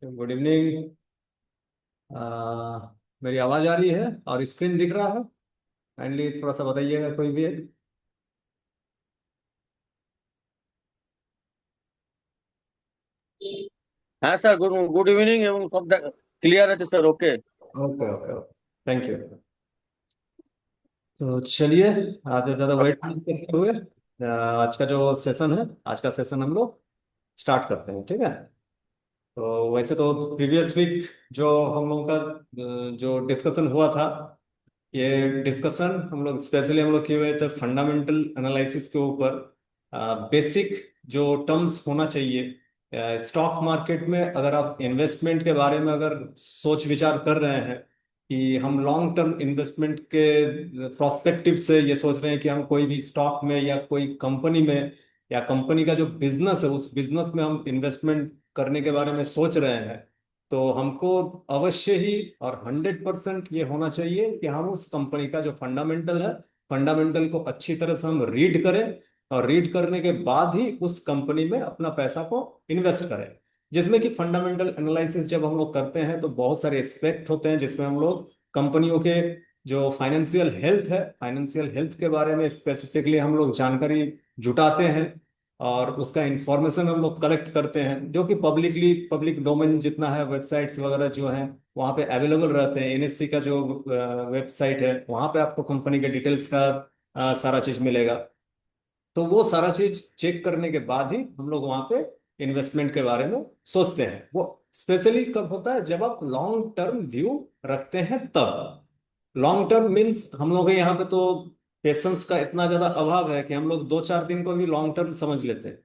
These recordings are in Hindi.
Good evening. मेरी आवाज़ आ रही है और स्क्रीन दिख रहा है? काइंडली थोड़ा सा बताइएगा कोई भी है। হ্যাঁ স্যার, গুড গুড ইভিনিং এবং সব ক্লিয়ার আছে sir. Okay. Okay okay okay, thank you. तो चलिए, आज ज़्यादा वेट नहीं करते हुए आज का जो सेशन है, आज का सेशन हम लोग स्टार्ट करते हैं, ठीक है? तो वैसे तो प्रीवियस वीक जो हम लोगों का जो डिस्कशन हुआ था, ये डिस्कशन हम लोग किए हुए थे फंडामेंटल एनालिसिस के ऊपर। बेसिक जो टर्म्स होना चाहिए स्टॉक मार्केट में, अगर आप इन्वेस्टमेंट के बारे में अगर सोच विचार कर रहे हैं कि हम लॉन्ग टर्म इन्वेस्टमेंट के प्रोस्पेक्टिव से ये सोच रहे हैं कि हम कोई भी स्टॉक में या कोई कंपनी में या कंपनी का जो बिजनेस है उस बिजनेस में हम इन्वेस्टमेंट करने के बारे में सोच रहे हैं, तो हमको अवश्य ही और 100% ये होना चाहिए कि हम उस कंपनी का जो फंडामेंटल है, फंडामेंटल को अच्छी तरह से हम रीड करें और रीड करने के बाद ही उस कंपनी में अपना पैसा को इन्वेस्ट करें। जिसमें कि फंडामेंटल एनालिसिस जब हम लोग करते हैं तो बहुत सारे एस्पेक्ट होते हैं, जिसमें हम लोग कंपनियों के जो फाइनेंशियल हेल्थ के बारे में स्पेसिफिकली हम लोग जानकारी जुटाते हैं और उसका इंफॉर्मेशन हम लोग कलेक्ट करते हैं, जो कि पब्लिक डोमेन जितना है, वेबसाइट्स वगैरह जो हैं वहाँ पे अवेलेबल रहते हैं। एनएससी का जो वेबसाइट है वहाँ पे आपको कंपनी के डिटेल्स का सारा चीज मिलेगा। तो वो सारा चीज चेक करने के बाद ही हम लोग वहाँ पे इन्वेस्टमेंट के बारे में सोचते हैं। वो स्पेशली कब होता है? जब आप लॉन्ग टर्म व्यू रखते हैं तब। लॉन्ग टर्म मीन्स हम लोग के यहाँ पे तो पेशेंस का इतना ज्यादा अभाव है कि हम लोग 2-4 दिन को भी लॉन्ग टर्म समझ लेते हैं।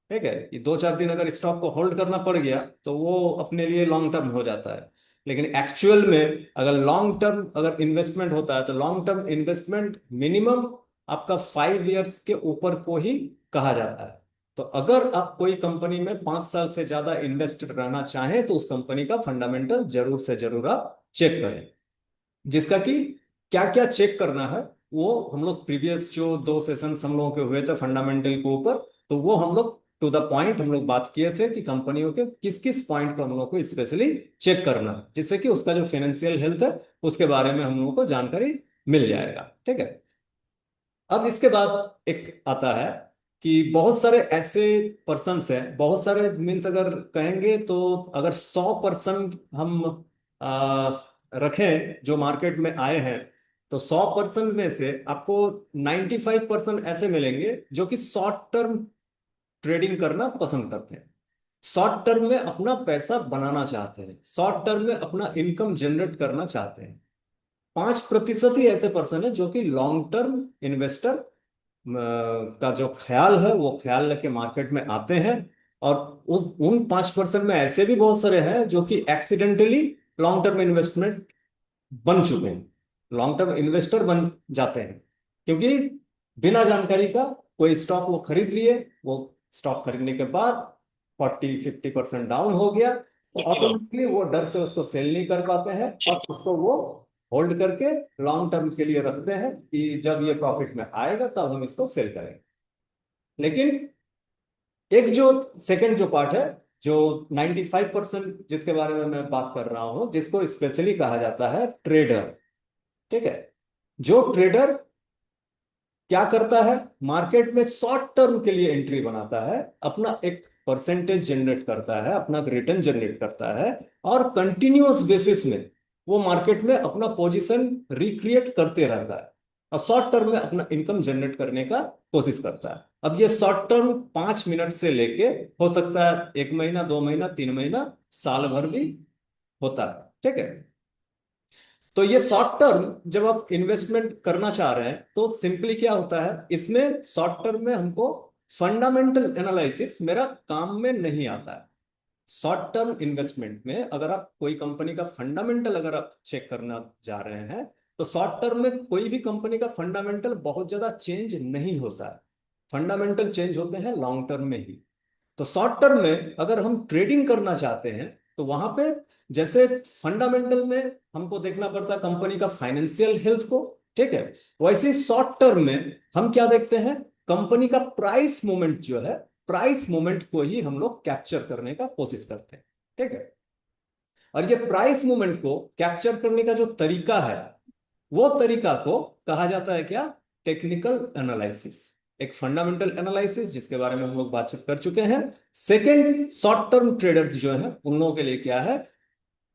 ठीक है, ये 2-4 दिन अगर स्टॉक को होल्ड करना पड़ गया तो वो अपने लिए लॉन्ग टर्म हो जाता है। लेकिन एक्चुअल में अगर लॉन्ग टर्म अगर इन्वेस्टमेंट होता है तो लॉन्ग टर्म इन्वेस्टमेंट मिनिमम आपका 5 इयर्स के ऊपर को ही कहा जाता है। तो अगर आप कोई कंपनी में 5 साल से ज्यादा इन्वेस्टेड रहना चाहें तो उस कंपनी का फंडामेंटल जरूर से जरूर आप चेक करें। जिसका कि क्या क्या चेक करना है वो हम लोग प्रीवियस जो 2 सेशन हम लोगों के हुए थे फंडामेंटल के ऊपर, तो वो हम लोग टू द पॉइंट हम लोग बात किए थे कि कंपनियों के किस किस पॉइंट पर हम लोग को स्पेशली चेक करना है, जिससे कि उसका जो फाइनेंशियल हेल्थ है उसके बारे में हम लोगों को जानकारी मिल जाएगा। ठीक है। अब इसके बाद एक आता है कि बहुत सारे ऐसे पर्सन्स हैं, बहुत सारे मीन्स अगर कहेंगे तो अगर 100% हम आ, रखें जो मार्केट में आए हैं, तो 100% में से आपको 95% ऐसे मिलेंगे जो कि शॉर्ट टर्म ट्रेडिंग करना पसंद करते हैं, शॉर्ट टर्म में अपना पैसा बनाना चाहते हैं, शॉर्ट टर्म में अपना इनकम जनरेट करना चाहते हैं। 5% ही ऐसे पर्सन है जो कि लॉन्ग टर्म इन्वेस्टर का जो ख्याल है वो ख्याल लेके मार्केट में आते हैं। और उन 5% में ऐसे भी बहुत सारे हैं जो कि एक्सीडेंटली लॉन्ग टर्म इन्वेस्टमेंट बन चुके हैं, लॉन्ग टर्म इन्वेस्टर बन जाते हैं, क्योंकि बिना जानकारी का कोई स्टॉक वो खरीद लिए, वो स्टॉक खरीदने के बाद 40-50% डाउन हो गया, तो ऑटोमेटिकली वो डर से उसको सेल नहीं कर पाते हैं और उसको वो होल्ड करके लॉन्ग टर्म के लिए रखते हैं कि जब ये प्रॉफिट में आएगा तब हम इसको सेल करेंगे। लेकिन एक जो सेकंड जो पार्ट है, जो 95% जिसके बारे में मैं बात कर रहा हूं, जिसको स्पेशली कहा जाता है ट्रेडर। ठीक है। जो ट्रेडर क्या करता है, मार्केट में शॉर्ट टर्म के लिए एंट्री बनाता है, अपना एक परसेंटेज जनरेट करता है, अपना रिटर्न जनरेट करता है और कंटिन्यूअस बेसिस में वो मार्केट में अपना पोजीशन रिक्रिएट करते रहता है और शॉर्ट टर्म में अपना इनकम जनरेट करने का कोशिश करता है। अब ये शॉर्ट टर्म 5 मिनट से लेके हो सकता है 1 महीना, 2 महीना, 3 महीना, साल भर भी होता है। ठीक है। तो ये शॉर्ट टर्म जब आप इन्वेस्टमेंट करना चाह रहे हैं तो सिंपली क्या होता है, इसमें शॉर्ट टर्म में हमको फंडामेंटल एनालिसिस मेरा काम में नहीं आता है। शॉर्ट टर्म इन्वेस्टमेंट में अगर आप कोई कंपनी का फंडामेंटल अगर आप चेक करना जा रहे हैं तो शॉर्ट टर्म में कोई भी कंपनी का फंडामेंटल बहुत ज्यादा चेंज नहीं होता है, फंडामेंटल चेंज होते हैं लॉन्ग टर्म में ही। तो शॉर्ट टर्म में अगर हम ट्रेडिंग करना चाहते हैं तो वहां पे जैसे फंडामेंटल में हमको देखना पड़ता है कंपनी का फाइनेंशियल हेल्थ को, ठीक है, वैसे शॉर्ट टर्म में हम क्या देखते हैं, कंपनी का प्राइस मूवमेंट जो है, प्राइस मूवमेंट को ही हम लोग कैप्चर करने का कोशिश करते हैं। ठीक है। और ये प्राइस मूवमेंट को कैप्चर करने का जो तरीका है, वो तरीका को कहा जाता है क्या? Technical analysis. एक फंडामेंटल एनालिसिस जिसके बारे में हम लोग बातचीत कर चुके हैं। सेकंड, शॉर्ट टर्म ट्रेडर्स जो है उन लोगों के लिए क्या है?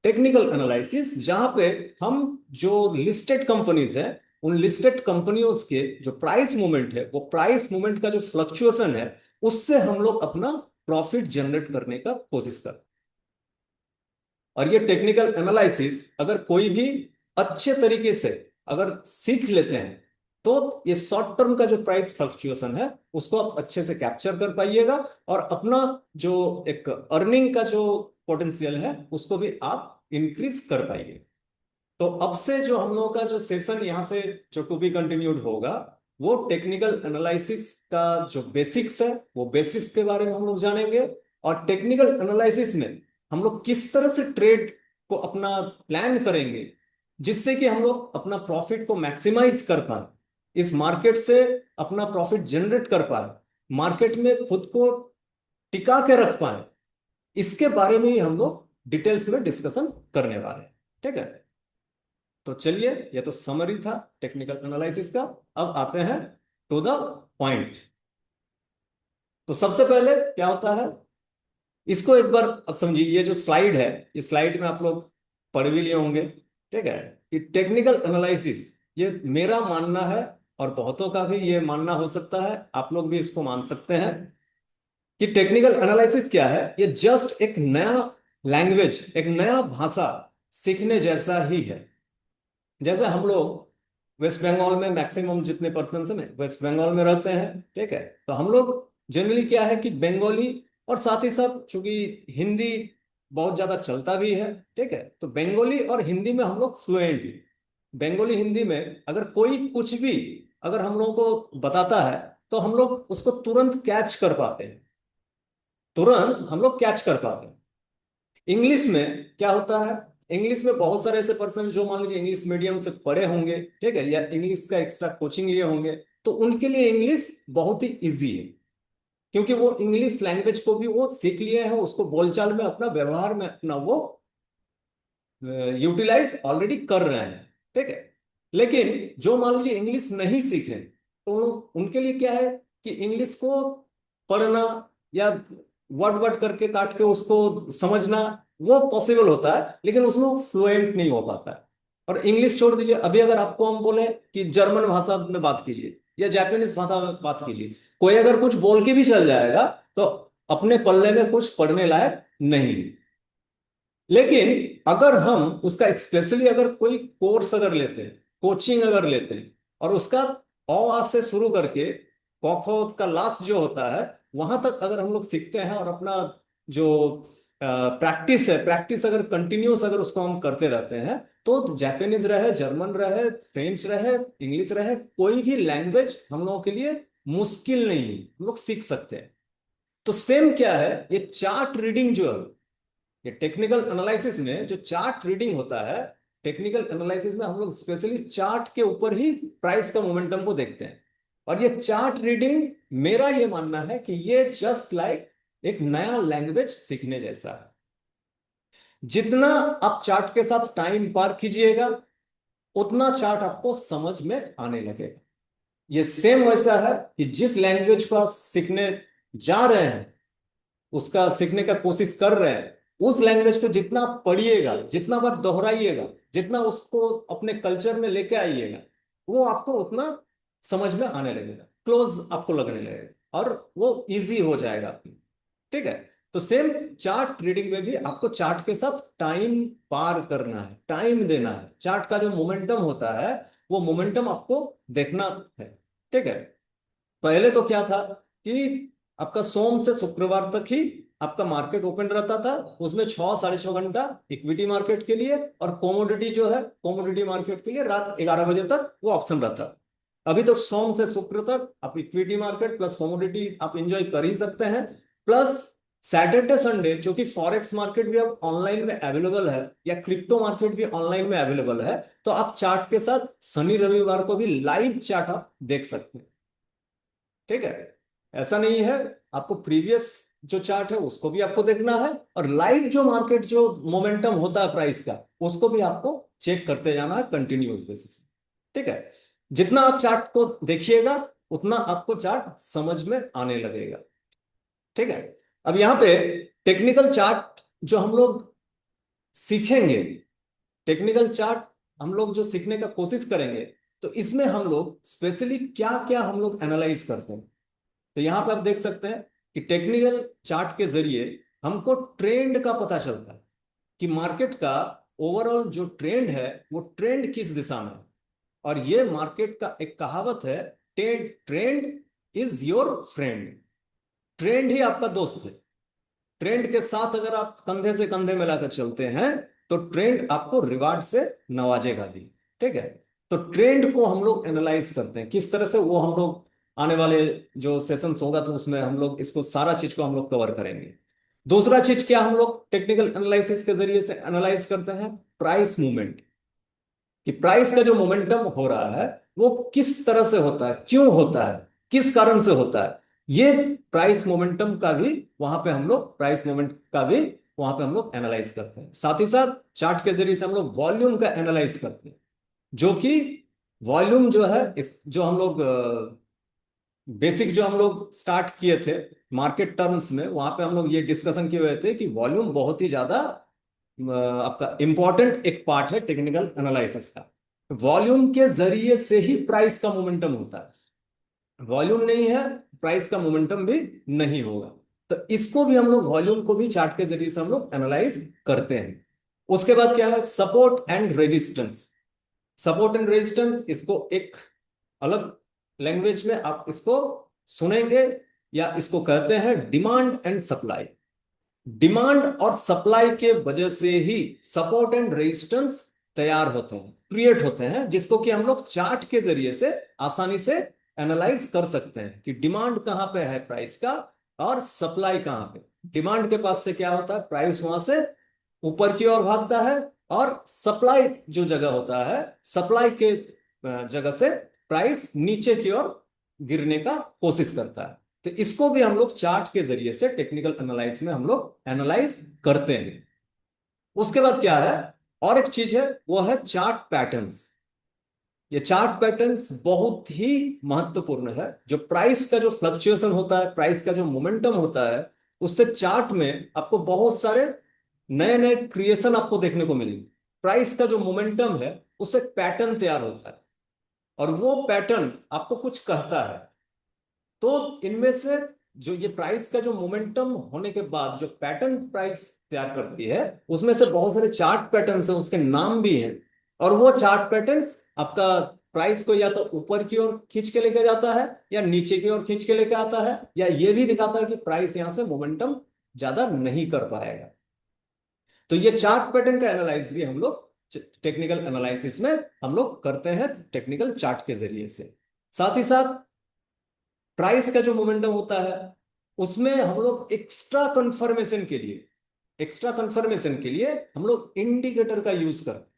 टेक्निकल एनालिसिस, जहां पे हम जो लिस्टेड कंपनीज है उन लिस्टेड कंपनियों के जो प्राइस मूवमेंट है, वो प्राइस मूवमेंट का जो फ्लक्चुएशन है, उससे हम लोग अपना प्रॉफिट जनरेट करने का कोशिश करते हैं। और ये टेक्निकल एनालिसिस अगर कोई भी अच्छे तरीके से अगर सीख लेते हैं, तो ये शॉर्ट टर्म का जो प्राइस फ्लक्चुएशन है उसको आप अच्छे से कैप्चर कर पाइएगा, और अपना जो एक अर्निंग का जो पोटेंशियल है उसको भी आप इंक्रीज कर पाइए। तो अब से जो हम लोगों का जो सेशन यहाँ से जो टू बी कंटिन्यूड होगा, वो टेक्निकल एनालिसिस का जो बेसिक्स है, वो बेसिक्स के बारे में हम लोग जानेंगे। और टेक्निकल एनालिसिस में हम लोग किस तरह से ट्रेड को अपना प्लान करेंगे, जिससे कि हम लोग अपना प्रॉफिट को मैक्सिमाइज कर पाए, इस मार्केट से अपना प्रॉफिट जनरेट कर पाए, मार्केट में खुद को टिका के रख पाए, इसके बारे में ही हम लोग डिटेल्स में डिस्कशन करने वाले हैं। ठीक है, तो चलिए, ये तो समरी था टेक्निकल एनालिसिस का। अब आते हैं टू द पॉइंट। तो सबसे पहले क्या होता है, इसको एक बार अब समझिए। ये जो स्लाइड है, इस स्लाइड में आप लोग पढ़ भी लिए होंगे। ठीक है, कि टेक्निकल एनालिसिस, ये मेरा मानना है और बहुतों का भी ये मानना हो सकता है, आप लोग भी इसको मान सकते हैं, कि टेक्निकल एनालिसिस क्या है? ये जस्ट एक नया लैंग्वेज, एक नया भाषा सीखने जैसा ही है। जैसे हम लोग वेस्ट बंगाल में मैक्सिमम जितने पर्सन है वेस्ट बंगाल में रहते हैं। ठीक है, तो हम लोग जनरली क्या है कि बंगाली, और साथ ही साथ चूंकि हिंदी बहुत ज्यादा चलता भी है। ठीक है, तो बंगाली और हिंदी में हम लोग फ्लुएंट ही। बंगाली हिंदी में अगर कोई कुछ भी अगर हम लोगों को बताता है, तो हम लोग उसको तुरंत कैच कर पाते हैं, तुरंत हम लोग कैच कर पाते हैं। इंग्लिश में क्या होता है? इंग्लिश में बहुत सारे ऐसे पर्सन जो मान लीजिए इंग्लिश मीडियम से पढ़े होंगे, ठीक है, या इंग्लिश का एक्स्ट्रा कोचिंग लिए होंगे, तो उनके लिए इंग्लिश बहुत ही इजी है, क्योंकि वो इंग्लिश लैंग्वेज को भी वो सीख लिए हैं, उसको बोलचाल में अपना व्यवहार में अपना वो यूटिलाइज ऑलरेडी कर रहे हैं। ठीक है, लेकिन जो मान लीजिए इंग्लिश नहीं सीखे, तो उनके लिए क्या है कि इंग्लिश को पढ़ना या वर्ड वर्ड करके काट के उसको समझना वो पॉसिबल होता है, लेकिन उसमें वो फ्लुएंट नहीं हो पाता है। और इंग्लिश छोड़ दीजिए, अभी अगर आपको हम बोले कि जर्मन भाषा में बात कीजिए या जापानीज भाषा में बात कीजिए, कोई अगर कुछ बोल के भी चल जाएगा तो अपने पल्ले में कुछ पढ़ने लायक नहीं। लेकिन अगर हम उसका स्पेशली अगर कोई कोर्स अगर लेते हैं, कोचिंग अगर लेते हैं, और उसका अ आ से शुरू करके क ख का लास्ट जो होता है वहां तक अगर हम लोग सीखते हैं, और अपना जो प्रैक्टिस है, प्रैक्टिस अगर कंटिन्यूस अगर उसको हम करते रहते हैं, तो जापानीज रहे, जर्मन रहे, फ्रेंच रहे, इंग्लिश रहे, कोई भी लैंग्वेज हम लोगों के लिए मुश्किल नहीं है, हम लोग सीख सकते हैं। तो सेम क्या है, ये चार्ट रीडिंग जो है, ये टेक्निकल एनालिसिस में जो चार्ट रीडिंग होता है, टेक्निकल एनालिसिस में हम लोग स्पेशली चार्ट के ऊपर ही प्राइस का मोमेंटम को देखते हैं। और ये चार्ट रीडिंग, मेरा ये मानना है कि ये जस्ट लाइक एक नया लैंग्वेज सीखने जैसा है। जितना आप चार्ट के साथ टाइम पार कीजिएगा, उतना चार्ट आपको समझ में आने लगेगा। ये सेम वैसा है कि जिस लैंग्वेज को आप सीखने जा रहे हैं, उसका सीखने का कोशिश कर रहे हैं, उस लैंग्वेज को जितना आप पढ़िएगा, जितना बार दोहराइएगा, जितना उसको अपने कल्चर में लेके आइएगा, वो आपको उतना समझ में आने लगेगा, क्लोज आपको लगने लगेगा, और वो इजी हो जाएगा आपको। ठीक है, तो सेम चार्ट रीडिंग में भी आपको चार्ट के साथ टाइम पार करना है, टाइम देना है। चार्ट का जो मोमेंटम होता है, वो मोमेंटम आपको देखना है। ठीक है, पहले तो क्या था कि आपका सोम से शुक्रवार तक ही आपका मार्केट ओपन रहता था, उसमें 6 साढ़े 6 घंटा इक्विटी मार्केट के लिए, और कॉमोडिटी जो है, कॉमोडिटी मार्केट के लिए रात 11 बजे तक वो ऑप्शन रहता है। अभी तो सोम से शुक्र तक आप इक्विटी मार्केट प्लस कॉमोडिटी आप इंजॉय कर ही सकते हैं। प्लस सैटरडे संडे जो कि फॉरेक्स मार्केट भी अब ऑनलाइन में अवेलेबल है, या क्रिप्टो मार्केट भी ऑनलाइन में अवेलेबल है, तो आप चार्ट के साथ शनि रविवार को भी लाइव चार्ट आप देख सकते हैं। ठीक है, ऐसा नहीं है आपको प्रीवियस जो चार्ट है उसको भी आपको देखना है, और लाइव जो मार्केट जो मोमेंटम होता है प्राइस का, उसको भी आपको चेक करते जाना है कंटिन्यूअस बेसिस। ठीक है, जितना आप चार्ट को देखिएगा उतना आपको चार्ट समझ में आने लगेगा। ठीक है, अब यहां पे टेक्निकल चार्ट जो हम लोग सीखेंगे, टेक्निकल चार्ट हम लोग जो सीखने का कोशिश करेंगे, तो इसमें हम लोग स्पेशली क्या क्या हम लोग एनालाइज करते हैं। तो यहां पे आप देख सकते हैं कि टेक्निकल चार्ट के जरिए हमको ट्रेंड का पता चलता है कि मार्केट का ओवरऑल जो ट्रेंड है वो ट्रेंड किस दिशा में है। और ये मार्केट का एक कहावत है, trend is your friend. Trend ही आपका दोस्त है। ट्रेंड के साथ अगर आप कंधे से कंधे मिलाकर चलते हैं तो ट्रेंड आपको रिवार्ड से नवाजेगा भी। ठीक है, तो ट्रेंड को हम लोग एनालाइज करते हैं किस तरह से, वो हम लोग आने वाले जो सेशंस होगा तो उसमें हम लोग इसको सारा चीज को हम लोग कवर करेंगे। दूसरा चीज क्या हम लोग टेक्निकल एनालिसिस के जरिए से एनालाइज करते हैं, प्राइस मूवमेंट। कि प्राइस का जो मोमेंटम हो रहा है वो किस तरह से होता है, क्यों होता है, किस कारण से होता है। ये प्राइस मोमेंटम का भी वहां पे हम लोग, प्राइस मोमेंट का भी वहां पे हम लोग एनालाइज करते हैं। साथ ही साथ चार्ट के जरिए से हम लोग वॉल्यूम का एनालाइज करते हैं, जो कि वॉल्यूम जो है इस जो हम लोग बेसिक जो हम लोग स्टार्ट किए थे मार्केट टर्म्स में, वहां पे हम लोग ये डिस्कशन किए हुए थे कि वॉल्यूम बहुत ही ज्यादा आपका इंपॉर्टेंट एक पार्ट है टेक्निकल एनालिसिस का। वॉल्यूम के जरिए से ही प्राइस का मोमेंटम होता है, वॉल्यूम नहीं है प्राइस का मोमेंटम भी नहीं होगा। तो इसको भी हम लोग, वॉल्यूम को भी चार्ट के जरिए से हम लोग एनालाइज करते हैं। उसके बाद क्या है, support and resistance. Support and resistance, इसको एक अलग लैंग्वेज में आप इसको सुनेंगे, या इसको कहते हैं डिमांड एंड सप्लाई। डिमांड और सप्लाई के वजह से ही सपोर्ट एंड रेजिस्टेंस तैयार होते हैं, क्रिएट होते हैं, जिसको कि हम लोग चार्ट के जरिए से आसानी से एनालाइज कर सकते हैं कि डिमांड कहां पे है प्राइस का और सप्लाई कहां पे। डिमांड के पास से क्या होता है, प्राइस वहां से ऊपर की ओर भागता है, और सप्लाई जो जगह होता है, सप्लाई के जगह से प्राइस नीचे की ओर गिरने का कोशिश करता है। तो इसको भी हम लोग चार्ट के जरिए से टेक्निकल एनालाइज में हम लोग एनालाइज करते हैं। उसके बाद क्या है, और एक चीज है, वो है चार्ट पैटर्न्स। ये चार्ट पैटर्न्स बहुत ही महत्वपूर्ण है। जो प्राइस का जो फ्लक्चुएशन होता है, प्राइस का जो मोमेंटम होता है, उससे चार्ट में आपको बहुत सारे नए नए क्रिएशन आपको देखने को मिलेंगे। प्राइस का जो मोमेंटम है उससे पैटर्न तैयार होता है, और वो पैटर्न आपको कुछ कहता है। तो इनमें से जो ये प्राइस का जो मोमेंटम होने के बाद जो पैटर्न प्राइस तैयार करती है, उसमें से बहुत सारे चार्ट पैटर्न्स हैं, उसके नाम भी हैं। और वो चार्ट पैटर्न्स आपका प्राइस को या तो ऊपर की ओर खींच के लेके जाता है, या नीचे की ओर खींच के लेके आता है, या ये भी दिखाता है कि प्राइस यहां से मोमेंटम ज्यादा नहीं कर पाएगा। तो ये चार्ट पैटर्न का एनालाइज भी हम लोग टेक्निकल एनालिसिस में हम लोग करते हैं टेक्निकल चार्ट के जरिए से। साथ ही साथ प्राइस का जो मोमेंटम होता है उसमें हम लोग एक्स्ट्रा कंफर्मेशन के लिए हम लोग इंडिकेटर का यूज करते हैं।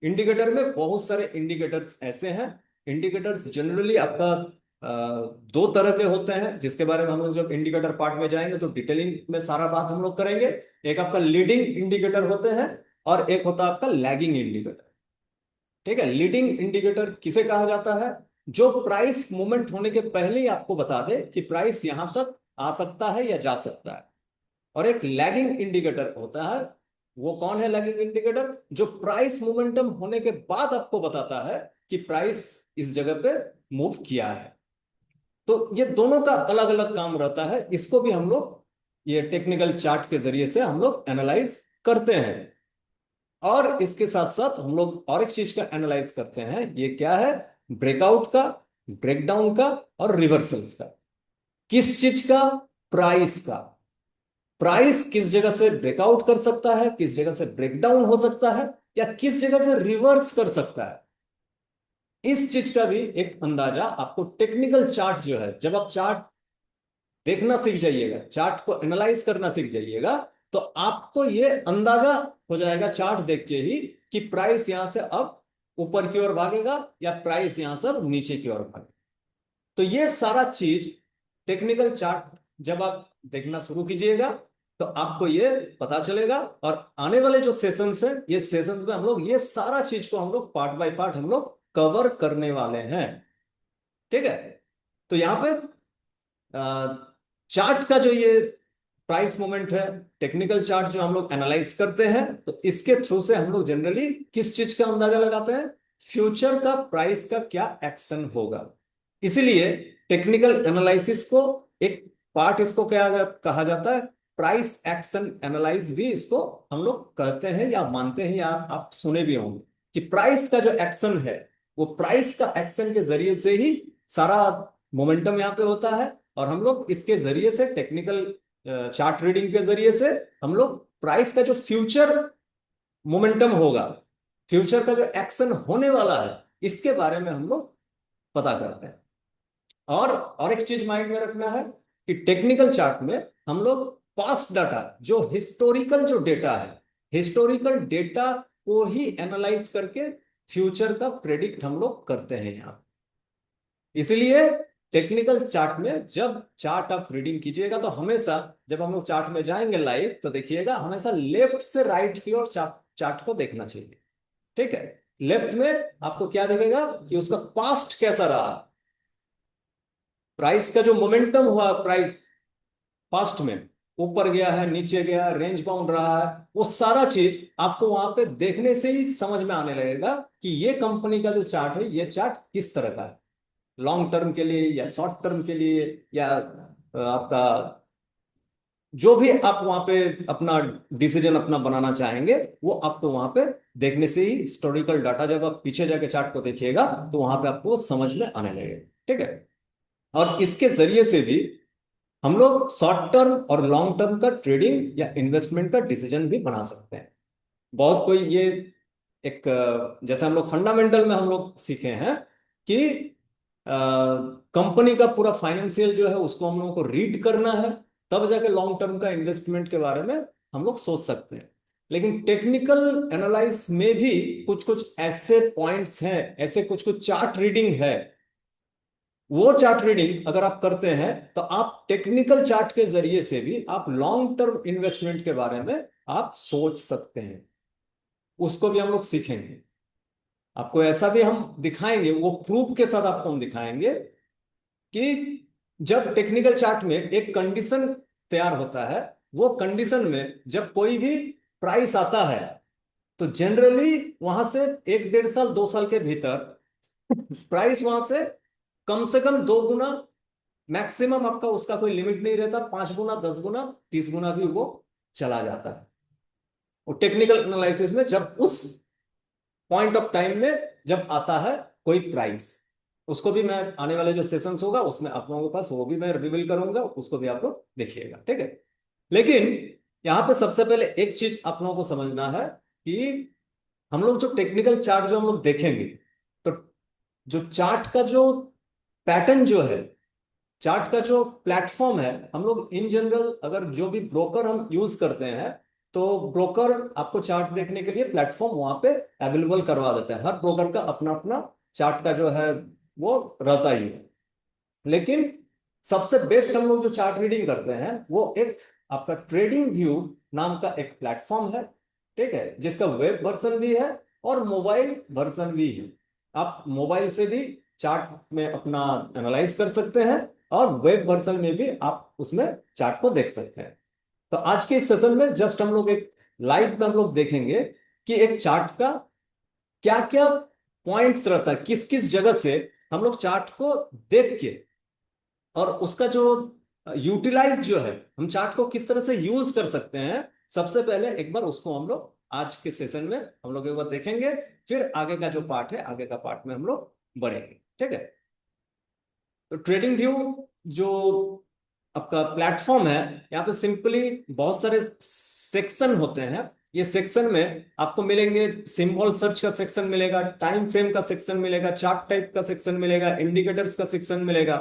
इंडिकेटर में बहुत सारे इंडिकेटर्स ऐसे हैं। इंडिकेटर्स जनरली आपका दो तरह के होते हैं, जिसके बारे में हम लोग जब इंडिकेटर पार्ट में जाएंगे तो डिटेलिंग में सारा बात हम लोग करेंगे। एक आपका लीडिंग इंडिकेटर होते हैं, और एक होता है आपका लैगिंग इंडिकेटर। ठीक है, लीडिंग इंडिकेटर किसे कहा जाता है, जो प्राइस मूवमेंट होने के पहले ही आपको बता दे कि प्राइस यहां तक आ सकता है या जा सकता है। और एक लैगिंग इंडिकेटर होता है, वो कौन है लैगिंग इंडिकेटर, जो प्राइस मोमेंटम होने के बाद आपको बताता है कि प्राइस इस जगह पे मूव किया है। तो ये दोनों का अलग अलग काम रहता है, इसको भी हम लोग ये टेक्निकल चार्ट के जरिए से हम लोग एनालाइज करते हैं। और इसके साथ साथ हम लोग और एक चीज का एनालाइज करते हैं, ये क्या है, ब्रेकआउट का, ब्रेकडाउन का, और रिवर्सल्स का। किस चीज का, प्राइस का। प्राइस किस जगह से ब्रेकआउट कर सकता है, किस जगह से ब्रेकडाउन हो सकता है, या किस जगह से रिवर्स कर सकता है। इस चीज का भी एक अंदाजा आपको टेक्निकल चार्ट जो है, जब आप चार्ट देखना सीख जाइएगा, चार्ट को एनालाइज करना सीख जाइएगा, तो आपको ये अंदाजा हो जाएगा चार्ट देख के ही कि प्राइस यहां से अब ऊपर की ओर भागेगा या प्राइस यहां से अब नीचे की ओर भागेगा। तो ये सारा चीज टेक्निकल चार्ट जब आप देखना शुरू कीजिएगा तो आपको ये पता चलेगा। और आने वाले जो सेशंस हैं, ये सेशंस में हम लोग ये सारा चीज को हम लोग पार्ट बाय पार्ट हम लोग कवर करने वाले हैं। ठीक है। तो यहाँ पे चार्ट का जो ये प्राइस मूवमेंट है, टेक्निकल चार्ट जो हम लोग एनालाइज करते हैं, तो इसके थ्रू से हम लोग जनरली किस चीज का अंदाजा लगाते हैं, फ्यूचर का प्राइस का क्या एक्शन होगा। इसीलिए टेक्निकल एनालिसिस को एक पार्ट इसको क्या कहा जाता है, प्राइस एक्शन एनालाइज भी इसको हम लोग कहते हैं या मानते हैं, या आप सुने भी होंगे कि प्राइस का जो एक्शन है, वो प्राइस का एक्शन के जरिए से ही सारा मोमेंटम यहाँ पे होता है। और हम लोग इसके जरिए से टेक्निकल चार्ट रीडिंग के जरिए से हम लोग प्राइस का जो फ्यूचर मोमेंटम होगा, फ्यूचर का जो एक्शन होने वाला है, इसके बारे में हम लोग पता करते हैं। और एक चीज माइंड में रखना है कि टेक्निकल चार्ट में हम लोग पास्ट डाटा, जो हिस्टोरिकल जो डेटा है, हिस्टोरिकल डेटा को ही एनालाइज करके फ्यूचर का प्रेडिक्ट हम लोग करते हैं यहां। इसलिए टेक्निकल चार्ट में जब चार्ट आप रीडिंग कीजिएगा तो हमेशा जब हम लोग चार्ट में जाएंगे लाइव, तो देखिएगा हमेशा लेफ्ट से राइट की ओर चार्ट को देखना चाहिए। ठीक है। लेफ्ट में आपको क्या दिखेगा कि उसका पास्ट कैसा रहा, प्राइस का जो मोमेंटम हुआ, प्राइस पास्ट में ऊपर गया है, नीचे गया, रेंज बाउंड रहा है, वो सारा चीज आपको वहां पे देखने से ही समझ में आने लगेगा कि ये कंपनी का जो चार्ट है, ये चार्ट किस तरह का है, लॉन्ग टर्म के लिए या शॉर्ट टर्म के लिए, या आपका जो भी आप वहां पे अपना डिसीजन अपना बनाना चाहेंगे, वो आपको वहां पे देखने से ही, हिस्टोरिकल डाटा जब आप पीछे जाके चार्ट को देखिएगा तो वहां पे आपको समझ में आने लगेगा। ठीक है। और इसके जरिए से भी हम लोग शॉर्ट टर्म और लॉन्ग टर्म का ट्रेडिंग या इन्वेस्टमेंट का डिसीजन भी बना सकते हैं। बहुत कोई ये एक जैसे हम लोग फंडामेंटल में हम लोग सीखे हैं कि कंपनी का पूरा फाइनेंशियल जो है उसको हम लोगों को रीड करना है, तब जाके लॉन्ग टर्म का इन्वेस्टमेंट के बारे में हम लोग सोच सकते हैं। लेकिन टेक्निकल एनालाइज में भी कुछ कुछ ऐसे पॉइंट्स हैं, ऐसे कुछ कुछ चार्ट रीडिंग है, वो चार्ट रीडिंग अगर आप करते हैं तो आप टेक्निकल चार्ट के जरिए से भी आप लॉन्ग टर्म इन्वेस्टमेंट के बारे में आप सोच सकते हैं। उसको भी हम लोग सीखेंगे, आपको ऐसा भी हम दिखाएंगे, वो प्रूफ के साथ आपको हम दिखाएंगे कि जब टेक्निकल चार्ट में एक कंडीशन तैयार होता है, वो कंडीशन में जब कोई भी प्राइस आता है, तो जनरली वहां से 1 1.5 साल 2 साल के भीतर प्राइस वहां से कम 2 गुना, मैक्सिमम आपका उसका कोई लिमिट नहीं रहता, 5 गुना 10 गुना 30 गुना भी वो चला जाता है। वो टेक्निकल एनालिसिस में जब उस पॉइंट ऑफ टाइम में जब आता है कोई प्राइस, उसको भी मैं आने वाले जो सेशंस होगा उसमें आप लोगों के पास वो भी मैं रिवील करूंगा, उसको भी आप लोग देखिएगा। ठीक है। लेकिन यहां पे सबसे पहले एक चीज आप लोगों को समझना है कि हम लोग जो टेक्निकल चार्ट जो हम लोग देखेंगे, तो जो चार्ट का जो पैटर्न जो है, चार्ट का जो प्लेटफॉर्म है, हम लोग इन जनरल अगर जो भी ब्रोकर हम यूज करते हैं, तो ब्रोकर आपको चार्ट देखने के लिए प्लेटफॉर्म वहां पे अवेलेबल करवा देता है। हर ब्रोकर का अपना अपना चार्ट का जो है वो रहता ही है। लेकिन सबसे बेस्ट हम लोग जो चार्ट रीडिंग करते हैं, वो एक आपका ट्रेडिंग व्यू नाम का एक प्लेटफॉर्म है। ठीक है। जिसका वेब वर्जन भी है और मोबाइल वर्जन भी है। आप मोबाइल से भी चार्ट में अपना एनालाइज कर सकते हैं और वेब वर्जन में भी आप उसमें चार्ट को देख सकते हैं। तो आज के इस सेशन में जस्ट हम लोग एक लाइव में हम लोग देखेंगे कि एक चार्ट का क्या क्या पॉइंट्स रहता है, किस किस जगह से हम लोग चार्ट को देख के और उसका जो यूटिलाइज जो है, हम चार्ट को किस तरह से यूज कर सकते हैं, सबसे पहले एक बार उसको हम लोग आज के सेशन में हम लोग एक बार देखेंगे। फिर आगे का जो पार्ट है, आगे का पार्ट में हम लोग बढ़ेंगे। ठीक है। तो ट्रेडिंग व्यू जो आपका प्लेटफॉर्म है, यहाँ पे सिंपली बहुत सारे सेक्शन होते हैं। ये सेक्शन में आपको मिलेंगे, सिंबल सर्च का सेक्शन मिलेगा, टाइम फ्रेम का सेक्शन मिलेगा, चार्ट टाइप का सेक्शन मिलेगा, इंडिकेटर्स का सेक्शन मिलेगा,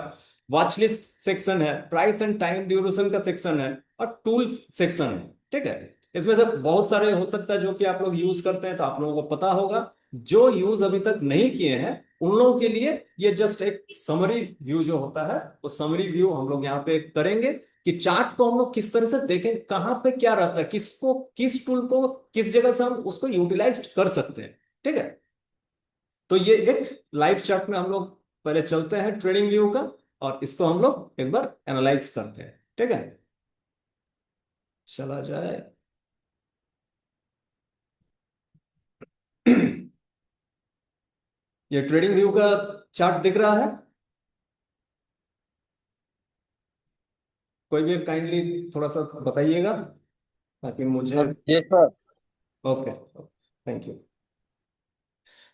वॉच लिस्ट सेक्शन है, प्राइस एंड टाइम ड्यूरेशन का सेक्शन है, और टूल्स सेक्शन है। ठीक है। इसमें से बहुत सारे हो सकता है जो कि आप लोग यूज करते हैं, तो आप लोगों को पता होगा। जो यूज अभी तक नहीं किए हैं उन लोगों के लिए ये जस्ट एक समरी व्यू जो होता है, वो समरी व्यू हम लोग यहाँ पे करेंगे। कि चार्ट को हम लोग किस तरह से देखें, कहां पे क्या रहता है, किसको, किस टूल को किस जगह से हम उसको यूटिलाइज कर सकते हैं। ठीक है, तो ये एक लाइव चार्ट में हम लोग पहले चलते हैं ट्रेडिंग व्यू का, और इसको हम लोग एक बार एनालाइज करते हैं। ठीक है, चला जाए। ये ट्रेडिंग व्यू का चार्ट दिख रहा है? कोई भी काइंडली थोड़ा सा बताइएगा ताकि मुझे। Yes sir. Okay, thank you.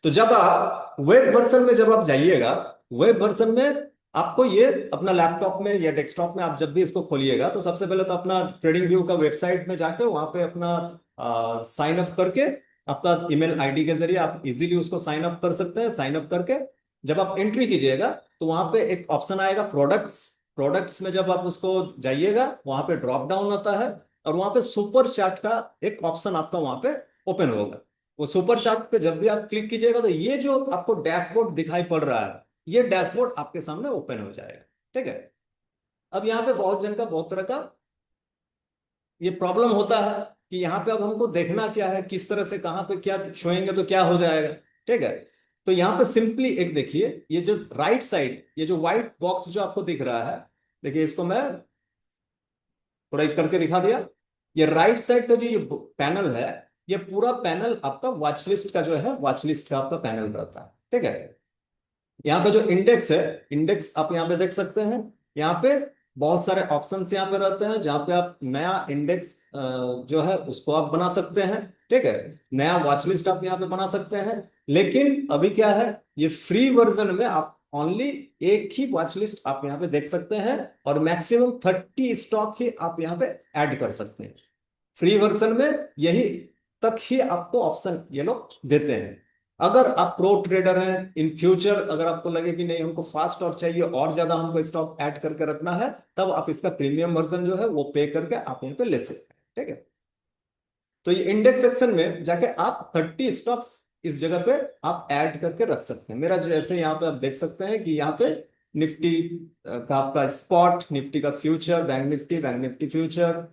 तो जब आप वेब वर्जन में जब आप जाइएगा, वेब वर्जन में आपको ये अपना लैपटॉप में या डेस्कटॉप में आप जब भी इसको खोलिएगा, तो सबसे पहले तो अपना ट्रेडिंग व्यू का वेबसाइट में जाके वहां पे अपना साइन अप करके, आपका ईमेल आईडी के जरिए आप इजीली उसको साइन अप कर सकते हैं। साइन अप करके जब आप एंट्री कीजिएगा, तो वहां पे एक ऑप्शन आएगा प्रोडक्ट्स। प्रोडक्ट्स में जब आप उसको जाइएगा, वहां पे ड्रॉप डाउन आता है, और वहां पे सुपर चार्ट का एक ऑप्शन आपका वहां पे ओपन होगा। वो सुपर चार्ट पे जब भी आप क्लिक कीजिएगा, तो ये जो आपको डैशबोर्ड दिखाई पड़ रहा है, ये डैशबोर्ड आपके सामने ओपन हो जाएगा। ठीक है, अब यहाँ पे बहुत जन का बहुत तरह का ये प्रॉब्लम होता है कि यहाँ पे अब हमको देखना क्या है, किस तरह से कहाँ पे क्या छुएंगे तो क्या हो जाएगा। ठीक है, तो यहाँ पे सिंपली एक देखिए, ये जो राइट साइड, ये जो व्हाइट बॉक्स जो आपको दिख रहा है, देखिए इसको मैं थोड़ा एक करके दिखा दिया। ये राइट साइड का जो ये पैनल है, ये पूरा पैनल आपका वॉच लिस्ट का जो है, वॉच लिस्ट का आपका पैनल रहता है। ठीक है, यहाँ पे जो इंडेक्स है, इंडेक्स आप यहाँ पे देख सकते हैं। यहाँ पे बहुत सारे ऑप्शंस यहाँ पे रहते हैं, जहाँ पे आप नया इंडेक्स जो है उसको आप बना सकते हैं। ठीक है, नया वॉच लिस्ट आप यहाँ पे बना सकते हैं। लेकिन अभी क्या है, ये फ्री वर्जन में आप ओनली एक ही वॉच लिस्ट आप यहाँ पे देख सकते हैं, और मैक्सिमम 30 स्टॉक ही आप यहाँ पे ऐड कर सकते हैं। फ्री वर्जन में यही तक ही आपको ऑप्शन ये लोग देते हैं। अगर आप प्रो ट्रेडर हैं, इन फ्यूचर अगर आपको लगे कि नहीं हमको फास्ट और चाहिए, और ज्यादा हमको स्टॉक ऐड करके रखना है, तब आप इसका प्रीमियम वर्जन जो है वो पे करके आप यहाँ पे ले सकते हैं। ठीक है, तो ये इंडेक्स सेक्शन में जाके आप 30 स्टॉक्स इस जगह पे आप ऐड करके रख सकते हैं। मेरा जैसे यहाँ पे आप देख सकते हैं कि यहाँ पे निफ्टी का आपका स्पॉट, निफ्टी का फ्यूचर, बैंक निफ्टी फ्यूचर,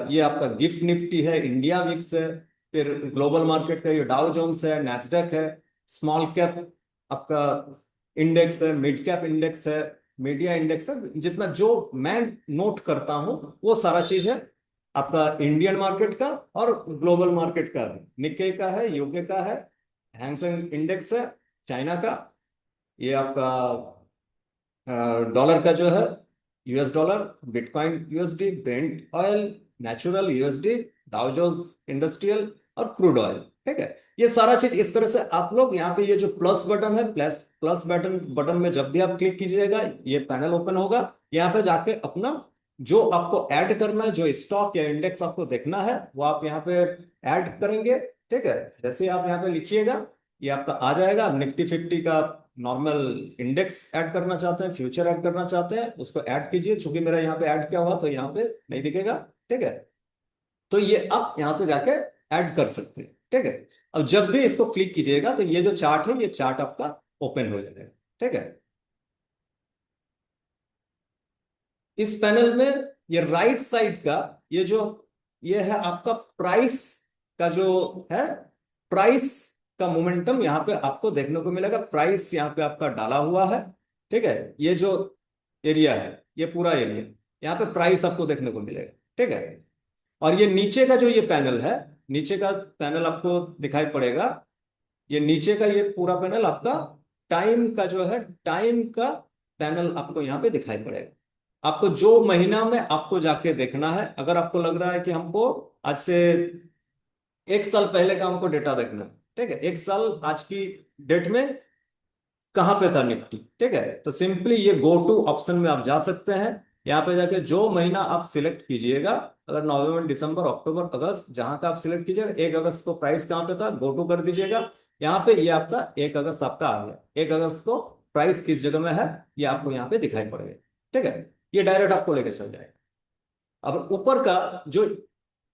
ये आपका गिफ्ट निफ्टी है, इंडिया विक्स है, फिर ग्लोबल मार्केट का ये डाउ जोन्स है, नैस्डैक है, स्मॉल कैप आपका इंडेक्स है, मिड कैप इंडेक्स है, मीडिया इंडेक्स है। जितना जो मैं नोट करता हूं वो सारा चीज है आपका इंडियन मार्केट का और ग्लोबल मार्केट का भी। निक्के का है, यूके का है, हैंगसेंग इंडेक्स है चाइना का, ये आपका डॉलर का जो है US dollar, bitcoin USD, brent oil, natural USD, Dow Jones industrial, और क्रूड ऑयल। ठीक है, ये सारा चीज इस तरह से आप लोग यहाँ पे, ये जो प्लस बटन है, प्लस प्लस बटन बटन में जब भी आप क्लिक कीजिएगा, ये पैनल ओपन होगा। यहाँ पे जाके अपना जो आपको ऐड करना है, जो स्टॉक या इंडेक्स आपको देखना है, वो आप यहाँ पे ऐड करेंगे। ठीक है, जैसे आप यहाँ पे लिखिएगा, ये आपका आ जाएगा। निफ्टी 50 का नॉर्मल इंडेक्स ऐड करना चाहते हैं, फ्यूचर ऐड करना चाहते हैं, उसको ऐड कीजिए। चूंकि मेरा यहाँ पे ऐड किया हुआ तो यहाँ पे नहीं दिखेगा। ठीक है, तो ये आप यहाँ से जाके ऐड कर सकते हैं। ठीक है, अब जब भी इसको क्लिक कीजिएगा, तो ये जो चार्ट है, ये चार्ट आपका ओपन हो जाएगा। ठीक है, इस पैनल में ये राइट साइड का ये जो ये है आपका प्राइस का जो है, प्राइस का मोमेंटम यहाँ पे आपको देखने को मिलेगा। प्राइस यहाँ पे आपका डाला हुआ है। ठीक है, ये जो एरिया है, ये पूरा एरिया, यहाँ पे प्राइस आपको देखने को मिलेगा। ठीक है, और ये नीचे का जो ये पैनल है, नीचे का पैनल आपको दिखाई पड़ेगा। ये नीचे का ये पूरा पैनल आपका टाइम का जो है, टाइम का पैनल आपको यहाँ पे दिखाई पड़ेगा। आपको जो महीना में आपको जाके देखना है, अगर आपको लग रहा है कि हमको आज से एक साल पहले का हमको डेटा देखना है, ठीक है, एक साल आज की डेट में कहां पे था निफ्टी। ठीक है, तो सिंपली ये गो टू ऑप्शन में आप जा सकते हैं। यहाँ पे जाके जो महीना आप सिलेक्ट कीजिएगा, अगर नवंबर, दिसंबर, अक्टूबर, अगस्त, जहां का आप सिलेक्ट कीजिएगा, 1 अगस्त को प्राइस कहां पे था, गो टू कर दीजिएगा। यहाँ पे ये आपका 1 अगस्त आपका आ गया। 1 अगस्त को प्राइस किस जगह में है, ये आपको यहाँ पे दिखाई पड़ेगा। ठीक है, ये डायरेक्ट आपको लेके चल जाएगा। अब ऊपर का जो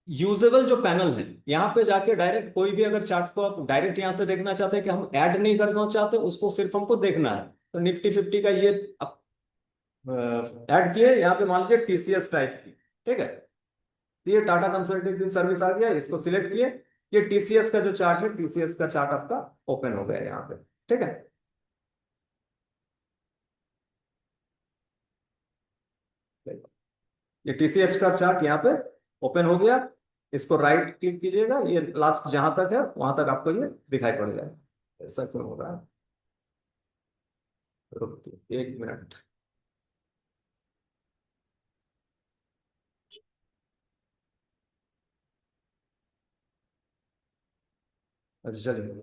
यूजेबल जो पैनल है, यहाँ पे जाके डायरेक्ट कोई भी अगर चार्ट को आप डायरेक्ट यहाँ से देखना चाहते हैं, कि हम ऐड नहीं करना चाहते, उसको सिर्फ हमको देखना है, तो निफ्टी 50 का ये ऐड किए, यहाँ पे मान लीजिए टीसीएस टाइप की, ठीक है। तो ये टाटा कंसल्टेंसी सर्विस आ गया, इसको सिलेक्ट किए। ये टीसीएस का जो चार्ट है, टीसीएस का चार्ट आपका ओपन हो गया यहाँ पे, ठीक है। ये टीसीएस का चार्ट यहाँ पे ओपन हो गया। इसको राइट क्लिक कीजिएगा, ये लास्ट जहां तक है वहां तक आपको ये दिखाई पड़ेगा। ऐसा क्यों हो रहा है? रुकिए 1 मिनट। अच्छा चलिए,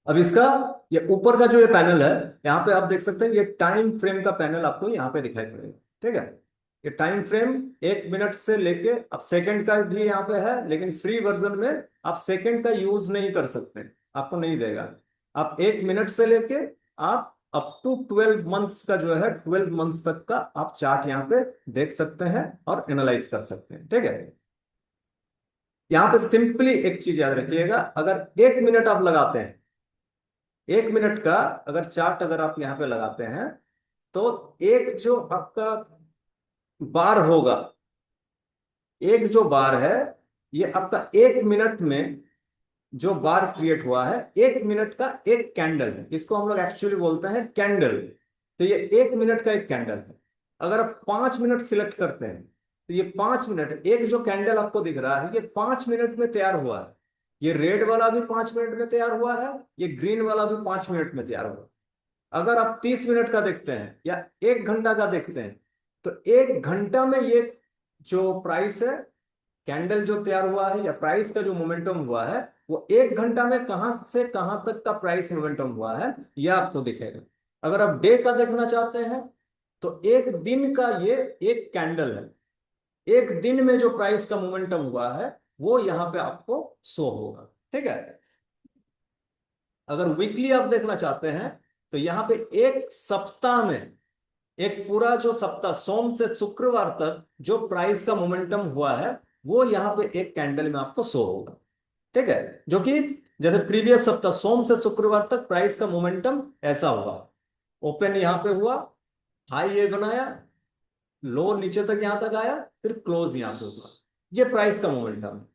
अब इसका ये ऊपर का जो ये पैनल है, यहाँ पे आप देख सकते हैं ये टाइम फ्रेम का पैनल आपको यहाँ पे दिखाई पड़ेगा, ठीक है। ये टाइम फ्रेम 1 मिनट से लेके, अब सेकंड का भी यहाँ पे है, लेकिन फ्री वर्जन में आप सेकंड का यूज नहीं कर सकते, आपको नहीं देगा। आप 1 मिनट से लेके आप अप टू 12 मंथ्स का जो है, 12 मंथ्स तक का आप चार्ट यहाँ पे देख सकते हैं और एनालाइज कर सकते हैं, ठीक है। यहाँ पे सिंपली एक चीज याद रखिएगा, अगर 1 मिनट आप लगाते हैं, 1 मिनट का अगर चार्ट अगर आप यहाँ पे लगाते हैं, तो एक जो आपका बार होगा, एक जो बार है, ये आपका 1 मिनट में जो बार क्रिएट हुआ है, 1 मिनट का एक कैंडल है, इसको हम लोग एक्चुअली बोलते हैं कैंडल। तो ये 1 मिनट का एक कैंडल है। अगर आप 5 मिनट सिलेक्ट करते हैं, तो ये 5 मिनट, एक जो कैंडल आपको दिख रहा है ये 5 मिनट में तैयार हुआ है। ये रेड वाला भी 5 मिनट में तैयार हुआ है, ये ग्रीन वाला भी 5 मिनट में तैयार हुआ है। अगर आप 30 मिनट का देखते हैं या 1 घंटा का देखते हैं, तो 1 घंटा में ये जो प्राइस है, कैंडल जो तैयार हुआ है या प्राइस का जो मोमेंटम हुआ है, वो 1 घंटा में कहां से कहां तक का प्राइस मोमेंटम हुआ है, यह आपको दिखेगा। अगर आप डे का देखना चाहते हैं, तो एक दिन का ये एक कैंडल है, एक दिन में जो प्राइस का मोमेंटम हुआ है वो यहां पे आपको शो होगा, ठीक है। अगर वीकली आप देखना चाहते हैं, तो यहां पे एक सप्ताह में, एक पूरा जो सप्ताह सोम से शुक्रवार तक जो प्राइस का मोमेंटम हुआ है, वो यहां पे एक कैंडल में आपको शो होगा, ठीक है। जो कि जैसे प्रीवियस सप्ताह सोम से शुक्रवार तक प्राइस का मोमेंटम ऐसा हुआ, ओपन यहां पे हुआ, हाई ये बनाया, लो नीचे तक यहां तक आया, फिर क्लोज यहां पे हुआ। ये प्राइस का मोमेंटम है।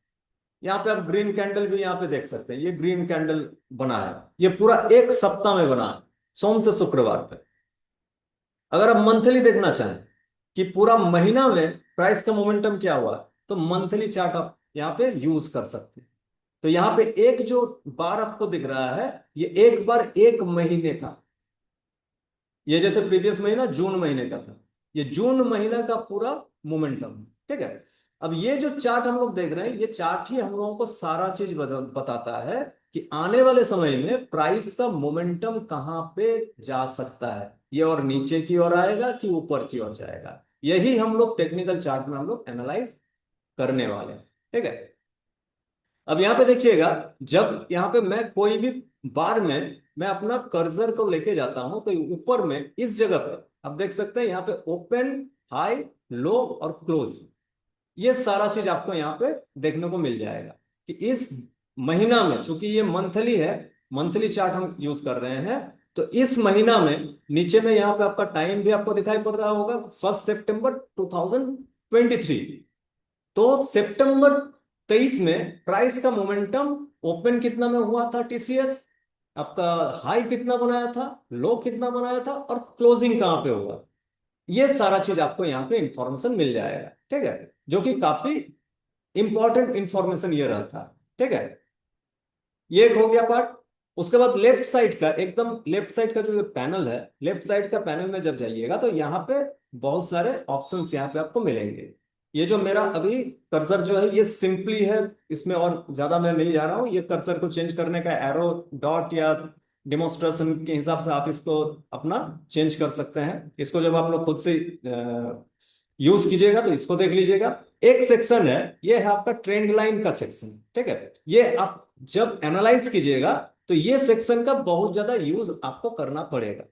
यहाँ पे आप ग्रीन कैंडल भी यहाँ पे देख सकते हैं, ये ग्रीन कैंडल बना है, ये पूरा एक सप्ताह में बना है, सोम से शुक्रवार तक। अगर आप मंथली देखना चाहें कि पूरा महीना में प्राइस का मोमेंटम क्या हुआ, तो मंथली चार्ट आप यहाँ पे यूज कर सकते हैं। तो यहाँ पे एक जो बार आपको दिख रहा है, ये एक बार एक महीने का, ये जैसे प्रीवियस महीना जून महीने का था, ये जून महीना का पूरा मोमेंटम, ठीक है। अब ये जो चार्ट हम लोग देख रहे हैं, ये चार्ट ही हम लोगों को सारा चीज बताता है कि आने वाले समय में प्राइस का मोमेंटम कहां पे जा सकता है, ये और नीचे की ओर आएगा कि ऊपर की ओर जाएगा। यही हम लोग टेक्निकल चार्ट में हम लोग एनालाइज करने वाले हैं, ठीक है। अब यहाँ पे देखिएगा, जब यहाँ पे मैं कोई भी बार में मैं अपना कर्सर को लेके जाता हूं, तो ऊपर में इस जगह पे आप देख सकते हैं, यहाँ पे ओपन, हाई, लो और क्लोज, ये सारा चीज आपको यहाँ पे देखने को मिल जाएगा कि इस महीना में, चूंकि ये मंथली है, मंथली चार्ट हम यूज कर रहे हैं, तो इस महीना में नीचे में यहाँ पे आपका टाइम भी आपको दिखाई पड़ रहा होगा, 1 सितंबर 2023। तो सितंबर 23 में प्राइस का मोमेंटम ओपन कितना में हुआ था टीसीएस, आपका हाई कितना बनाया था, लो कितना बनाया था, और क्लोजिंग कहां पे हुआ, ये सारा चीज आपको यहाँ पे इंफॉर्मेशन मिल जाएगा, ठीक है। जो कि काफी इंपॉर्टेंट इंफॉर्मेशन ये रहता है, ठीक है। ये एक हो गया पार्ट। उसके बाद लेफ्ट साइड का, एकदम लेफ्ट साइड का जो पैनल है, लेफ्ट साइड का पैनल में जब जाइएगा, तो यहाँ पे बहुत सारे ऑप्शंस यहाँ पे आपको मिलेंगे। ये जो मेरा अभी कर्सर जो है, ये सिंपली है, इसमें और ज्यादा मैं नहीं जा रहा हूँ। ये कर्सर को चेंज करने का एरो, डॉट या डिमोन्स्ट्रेशन के हिसाब से आप इसको अपना चेंज कर सकते हैं। इसको जब आप लोग खुद से यूज कीजिएगा, तो इसको देख लीजिएगा। एक सेक्शन है, ये है आपका ट्रेंड लाइन का सेक्शन, ठीक है। ये आप जब एनालाइज कीजिएगा, तो ये सेक्शन का बहुत ज्यादा यूज आपको करना पड़ेगा।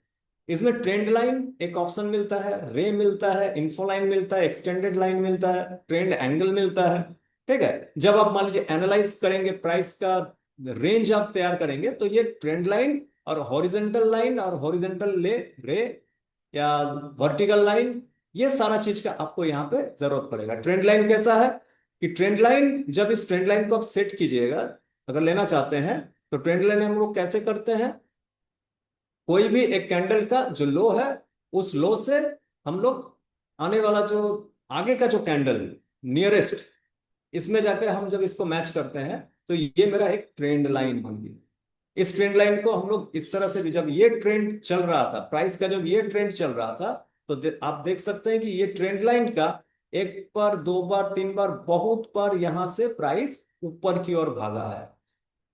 इसमें ट्रेंड लाइन एक ऑप्शन मिलता है, रे मिलता है, इन्फो लाइन मिलता है, एक्सटेंडेड लाइन मिलता है, ट्रेंड एंगल मिलता है, ठीक है। जब आप मान लीजिए एनालाइज करेंगे, प्राइस का रेंज आप तैयार करेंगे, तो ये ट्रेंड लाइन और हॉरिजेंटल लाइन और हॉरिजेंटल ले रे, या वर्टिकल लाइन, ये सारा चीज का आपको यहाँ पे जरूरत पड़ेगा। ट्रेंड लाइन कैसा है कि ट्रेंड लाइन, जब इस ट्रेंड लाइन को आप सेट कीजिएगा, अगर लेना चाहते हैं तो ट्रेंड लाइन हम लोग कैसे करते हैं, कोई भी एक कैंडल का जो लो है, उस लो से हम लोग आने वाला जो आगे का जो कैंडल नियरेस्ट, इसमें जाकर हम जब इसको मैच करते हैं तो ये मेरा एक ट्रेंड लाइन बन गई। इस ट्रेंड लाइन को हम लोग इस तरह से भी, जब ये ट्रेंड चल रहा था प्राइस का, जब ये ट्रेंड चल रहा था, तो आप देख सकते हैं कि ये ट्रेंड लाइन का एक बार, दो बार, तीन बार, बहुत बार यहां से प्राइस ऊपर की ओर भागा है,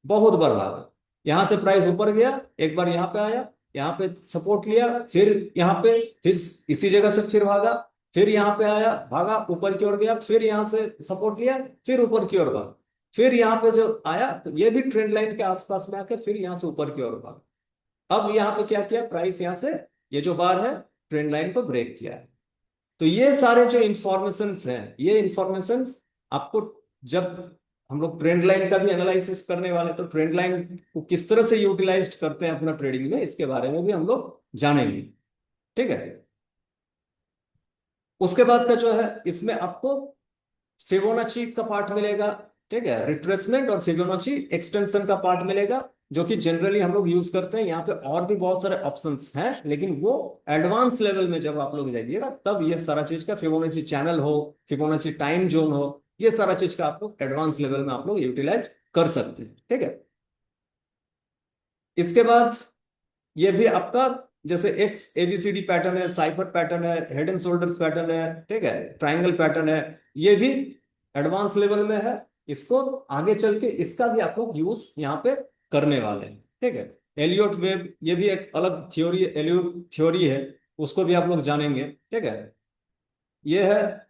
बहुत बार भागा। यहां से प्राइस ऊपर गया, एक बार यहां पे आया, यहाँ पे सपोर्ट लिया, फिर यहाँ पे, फिर इसी जगह से फिर भागा, फिर यहाँ पे आया, भागा, ऊपर की ओर गया, फिर यहाँ से सपोर्ट लिया, फिर ऊपर की ओर भागा, फिर यहाँ पे जो आया तो ये भी ट्रेंड लाइन के आसपास में आके फिर यहाँ से ऊपर की ओर भागा। अब यहाँ पे क्या किया प्राइस, यहाँ से ये जो बार है ट्रेंड लाइन को ब्रेक किया है। तो ये सारे जो इंफॉर्मेशंस हैं, ये इंफॉर्मेशंस आपको, जब हम लोग ट्रेंड लाइन का भी एनालिसिस करने वाले, तो ट्रेंड लाइन को किस तरह से यूटिलाइज करते हैं अपना ट्रेडिंग में, इसके बारे में भी हम लोग जानेंगे। ठीक है। उसके बाद का जो है, इसमें आपको फिबोनाची का पार्ट मिलेगा। ठीक है, रिट्रेसमेंट और फिबोनाची एक्सटेंशन का पार्ट मिलेगा, जो कि जनरली हम लोग यूज करते हैं। यहाँ पे और भी बहुत सारे ऑप्शंस हैं, लेकिन वो एडवांस लेवल में जब आप लोग जाइएगा तब ये सारा चीज का, फिबोनाची चैनल हो, फिबोनाची टाइम जोन हो, ये सारा चीज का आप लोग एडवांस लेवल में आप लोग यूटिलाइज कर सकते हैं। ठीक है। इसके बाद ये भी आपका, जैसे एक्स एबीसीडी पैटर्न है, साइफर पैटर्न है, हेड एंड शोल्डर्स पैटर्न है, ठीक है, ट्राइंगल पैटर्न है, ये भी एडवांस लेवल में है। इसको आगे चल के इसका भी आप लोग यूज यहाँ पे करने वाले हैं। ठीक है। एलियोट वेव, ये भी एक अलग थ्योरी, एलियोट थ्योरी है, उसको भी आप लोग जानेंगे। ठीक है, ये है।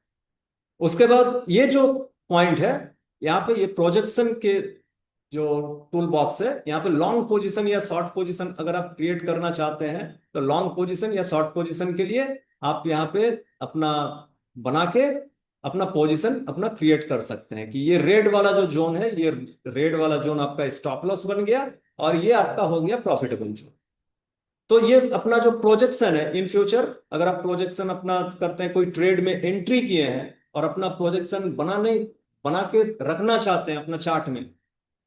उसके बाद ये जो पॉइंट है, यहाँ पे ये प्रोजेक्शन के जो टूल बॉक्स है, यहाँ पे लॉन्ग पोजीशन या शॉर्ट पोजीशन अगर आप क्रिएट करना चाहते हैं, तो लॉन्ग पोजीशन या शॉर्ट पोजीशन के लिए आप यहाँ पे अपना बना के अपना पोजीशन अपना क्रिएट कर सकते हैं कि ये रेड वाला जो जोन है, ये रेड वाला जोन आपका स्टॉप लॉस बन गया और ये आपका हो गया प्रॉफिटेबल जोन। तो ये अपना जो प्रोजेक्शन है इन फ्यूचर, अगर आप प्रोजेक्शन अपना करते हैं, कोई ट्रेड में एंट्री किए हैं और अपना प्रोजेक्शन बना के रखना चाहते हैं अपना चार्ट में,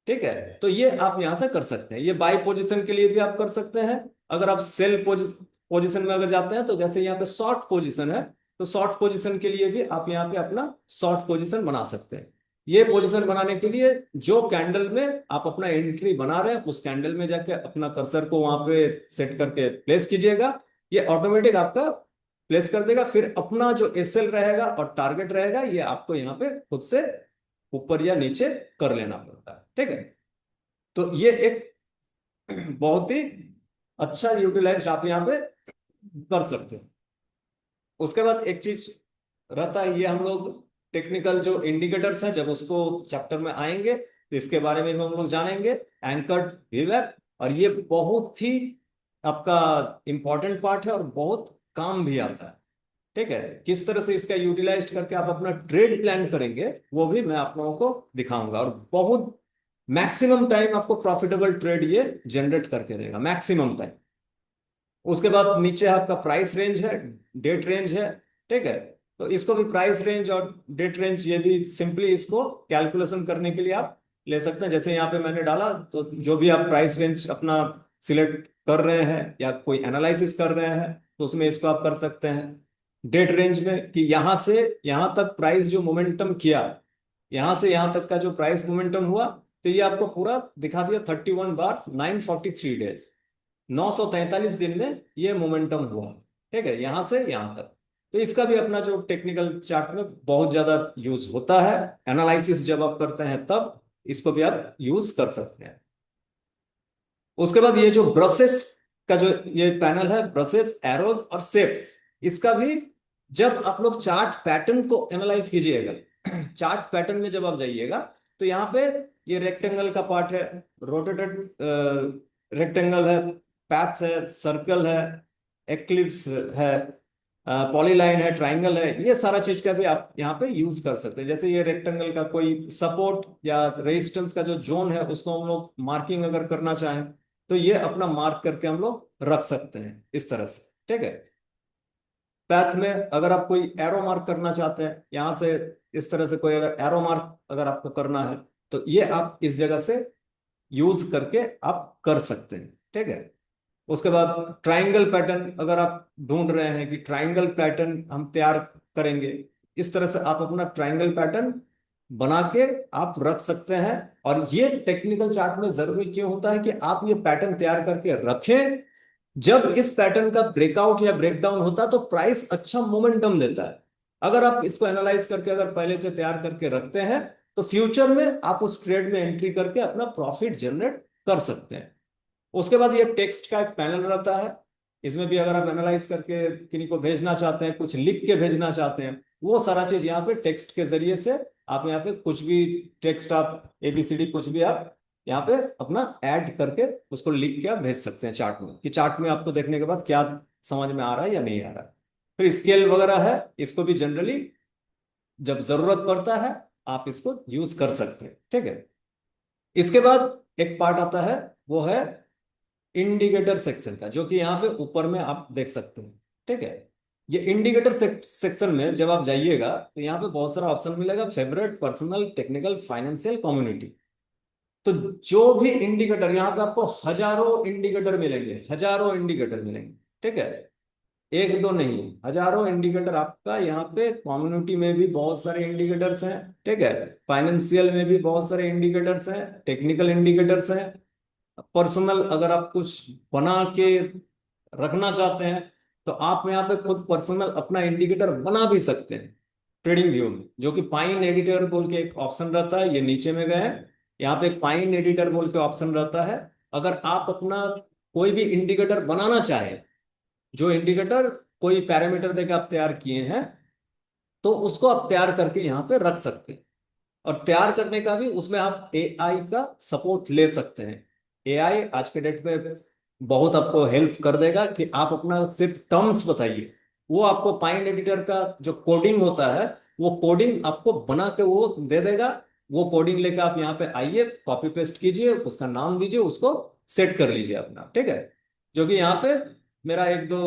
ठीक है, तो ये आप यहां से कर सकते हैं। ये बाय पोजीशन के लिए भी आप कर सकते हैं। अगर आप सेल पोजीशन में अगर जाते हैं, तो जैसे यहाँ पे शॉर्ट पोजीशन है, तो शॉर्ट पोजीशन के लिए भी आप यहाँ पे अपना शॉर्ट पोजीशन बना सकते हैं। ये पोजीशन बनाने के लिए जो कैंडल में आप अपना एंट्री बना रहे हैं, उस कैंडल में जाके अपना कर्सर को वहां पे सेट करके प्लेस कीजिएगा, ये ऑटोमेटिक आपका प्लेस कर देगा। फिर अपना जो एसएल रहेगा और टारगेट रहेगा, ये आपको यहाँ पे खुद से ऊपर या नीचे कर लेना पड़ता है। ठीक है, तो ये एक बहुत ही अच्छा यूटिलाइज्ड आप यहाँ पे कर सकते हैं। उसके बाद एक चीज रहता है, ये हम लोग टेक्निकल जो इंडिकेटर्स हैं, जब उसको चैप्टर में आएंगे तो इसके बारे में भी हम लोग जानेंगे। एंकर्ड वीवेप, और ये बहुत ही आपका इंपॉर्टेंट पार्ट है और बहुत काम भी आता है। ठीक है, किस तरह से इसका यूटिलाइज करके आप अपना ट्रेड प्लान करेंगे, वो भी मैं आप लोगों को दिखाऊंगा। और बहुत मैक्सिमम टाइम आपको प्रॉफिटेबल ट्रेड ये जनरेट करके देगा, मैक्सिमम टाइम। उसके बाद नीचे आपका प्राइस रेंज है, डेट रेंज है। ठीक है, तो इसको भी प्राइस रेंज और डेट रेंज, ये भी सिंपली इसको कैलकुलेशन करने के लिए आप ले सकते हैं। जैसे यहाँ पे मैंने डाला, तो जो भी आप प्राइस रेंज अपना सिलेक्ट कर रहे हैं या कोई एनालिसिस कर रहे हैं, तो उसमें इसको आप कर सकते हैं। डेट रेंज में कि यहां से यहां तक प्राइस जो मोमेंटम किया, यहां से यहां तक का जो प्राइस मोमेंटम हुआ, तो ये आपको पूरा दिखा दिया 31 बार 943 डेज, 943 दिन में ये मोमेंटम हुआ। ठीक है, यहां से यहां तक। तो इसका भी अपना जो टेक्निकल चार्ट में बहुत ज्यादा यूज होता है, एनालिसिस जब आप करते हैं तब इसको भी आप यूज कर सकते हैं। उसके बाद ये जो ब्रशेस का जो ये पैनल है, ब्रशेस, एरोज और शेप्स, इसका भी जब आप लोग चार्ट पैटर्न को एनालाइज कीजिएगा, चार्ट पैटर्न में जब आप जाइएगा, तो यहाँ पे ये रेक्टेंगल का पार्ट है, रोटेटेड रेक्टेंगल है, पैथ है, सर्कल है, एक्लिप्स है, पॉलीलाइन है, ट्राइंगल है, ये सारा चीज का भी आप यहाँ पे यूज कर सकते हैं। जैसे ये रेक्टेंगल का कोई सपोर्ट या रेजिस्टेंस का जो जोन है, उसको हम लोग मार्किंग अगर करना चाहें, तो ये अपना मार्क करके हम लोग रख सकते हैं इस तरह से। ठीक है, पैथ में अगर आप कोई एरो मार्क करना चाहते हैं, यहां से इस तरह से कोई अगर एरो मार्क अगर आपको करना है, तो ये आप इस जगह से यूज करके आप कर सकते हैं। ठीक है। उसके बाद ट्राइंगल पैटर्न अगर आप ढूंढ रहे हैं कि ट्राइंगल पैटर्न हम तैयार करेंगे, इस तरह से आप अपना ट्राइंगल पैटर्न बना के आप रख सकते हैं। और ये टेक्निकल चार्ट में जरूरी क्यों होता है कि आप ये पैटर्न तैयार करके रखें, जब इस पैटर्न का ब्रेकआउट या ब्रेकडाउन होता है तो प्राइस अच्छा मोमेंटम देता है। अगर आप इसको एनालाइज करके अगर पहले से तैयार करके रखते हैं, तो फ्यूचर में आप उस ट्रेड में एंट्री करके अपना प्रॉफिट जनरेट कर सकते हैं। उसके बाद ये टेक्स्ट का एक पैनल रहता है, इसमें भी अगर आप एनालाइज करके किन्हीं को भेजना चाहते हैं, कुछ लिख के भेजना चाहते हैं, वो सारा चीज यहाँ पे टेक्स्ट के जरिए से आप यहाँ पे कुछ भी टेक्स्ट, आप एबीसीडी कुछ भी आप यहाँ पे अपना ऐड करके उसको लिख के आप भेज सकते हैं चार्ट में, कि चार्ट में आपको देखने के बाद क्या समझ में आ रहा है या नहीं आ रहा है। फिर स्केल वगैरह है, इसको भी जनरली जब जरूरत पड़ता है आप इसको यूज कर सकते हैं। ठीक है। इसके बाद एक पार्ट आता है, वो है इंडिकेटर सेक्शन का, जो कि यहाँ पे ऊपर में आप देख सकते हैं। ठीक है। ये इंडिकेटर सेक्शन में जब आप जाइएगा तो यहाँ पे बहुत सारा ऑप्शन मिलेगा, favourite, personal, technical, financial, community. तो जो भी इंडिकेटर यहाँ पे आपको हजारों इंडिकेटर मिलेंगे, हजारों इंडिकेटर मिलेंगे। ठीक है। एक दो नहीं, हजारों इंडिकेटर आपका यहाँ पे। कम्युनिटी में भी बहुत सारे इंडिकेटर्स हैं। ठीक है। फाइनेंशियल में भी बहुत सारे इंडिकेटर्स हैं, टेक्निकल इंडिकेटर्स हैं। पर्सनल अगर आप कुछ बना के रखना चाहते हैं, तो आप यहाँ पे खुद पर्सनल अपना इंडिकेटर बना भी सकते हैं ट्रेडिंग व्यू में, जो कि फाइन एडिटर बोल के एक ऑप्शन रहता है। ये नीचे में गए हैं, यहाँ पे एक फाइन एडिटर बोल के ऑप्शन रहता है। अगर आप अपना कोई भी इंडिकेटर बनाना चाहें, जो इंडिकेटर कोई पैरामीटर देकर आप तैयार किए हैं, तो उसको आप तैयार करके यहाँ पे रख सकते हैं। और तैयार करने का भी उसमें आप एआई का सपोर्ट ले सकते हैं। एआई आज के डेट में बहुत आपको हेल्प कर देगा कि आप अपना सिर्फ टर्म्स बताइए, वो आपको पाइन एडिटर का जो कोडिंग होता है, वो कोडिंग आपको बना के वो दे देगा। वो कोडिंग लेकर आप यहाँ पे आइए, कॉपी पेस्ट कीजिए, उसका नाम दीजिए, उसको सेट कर लीजिए अपना। ठीक है। जो कि यहाँ पे मेरा एक दो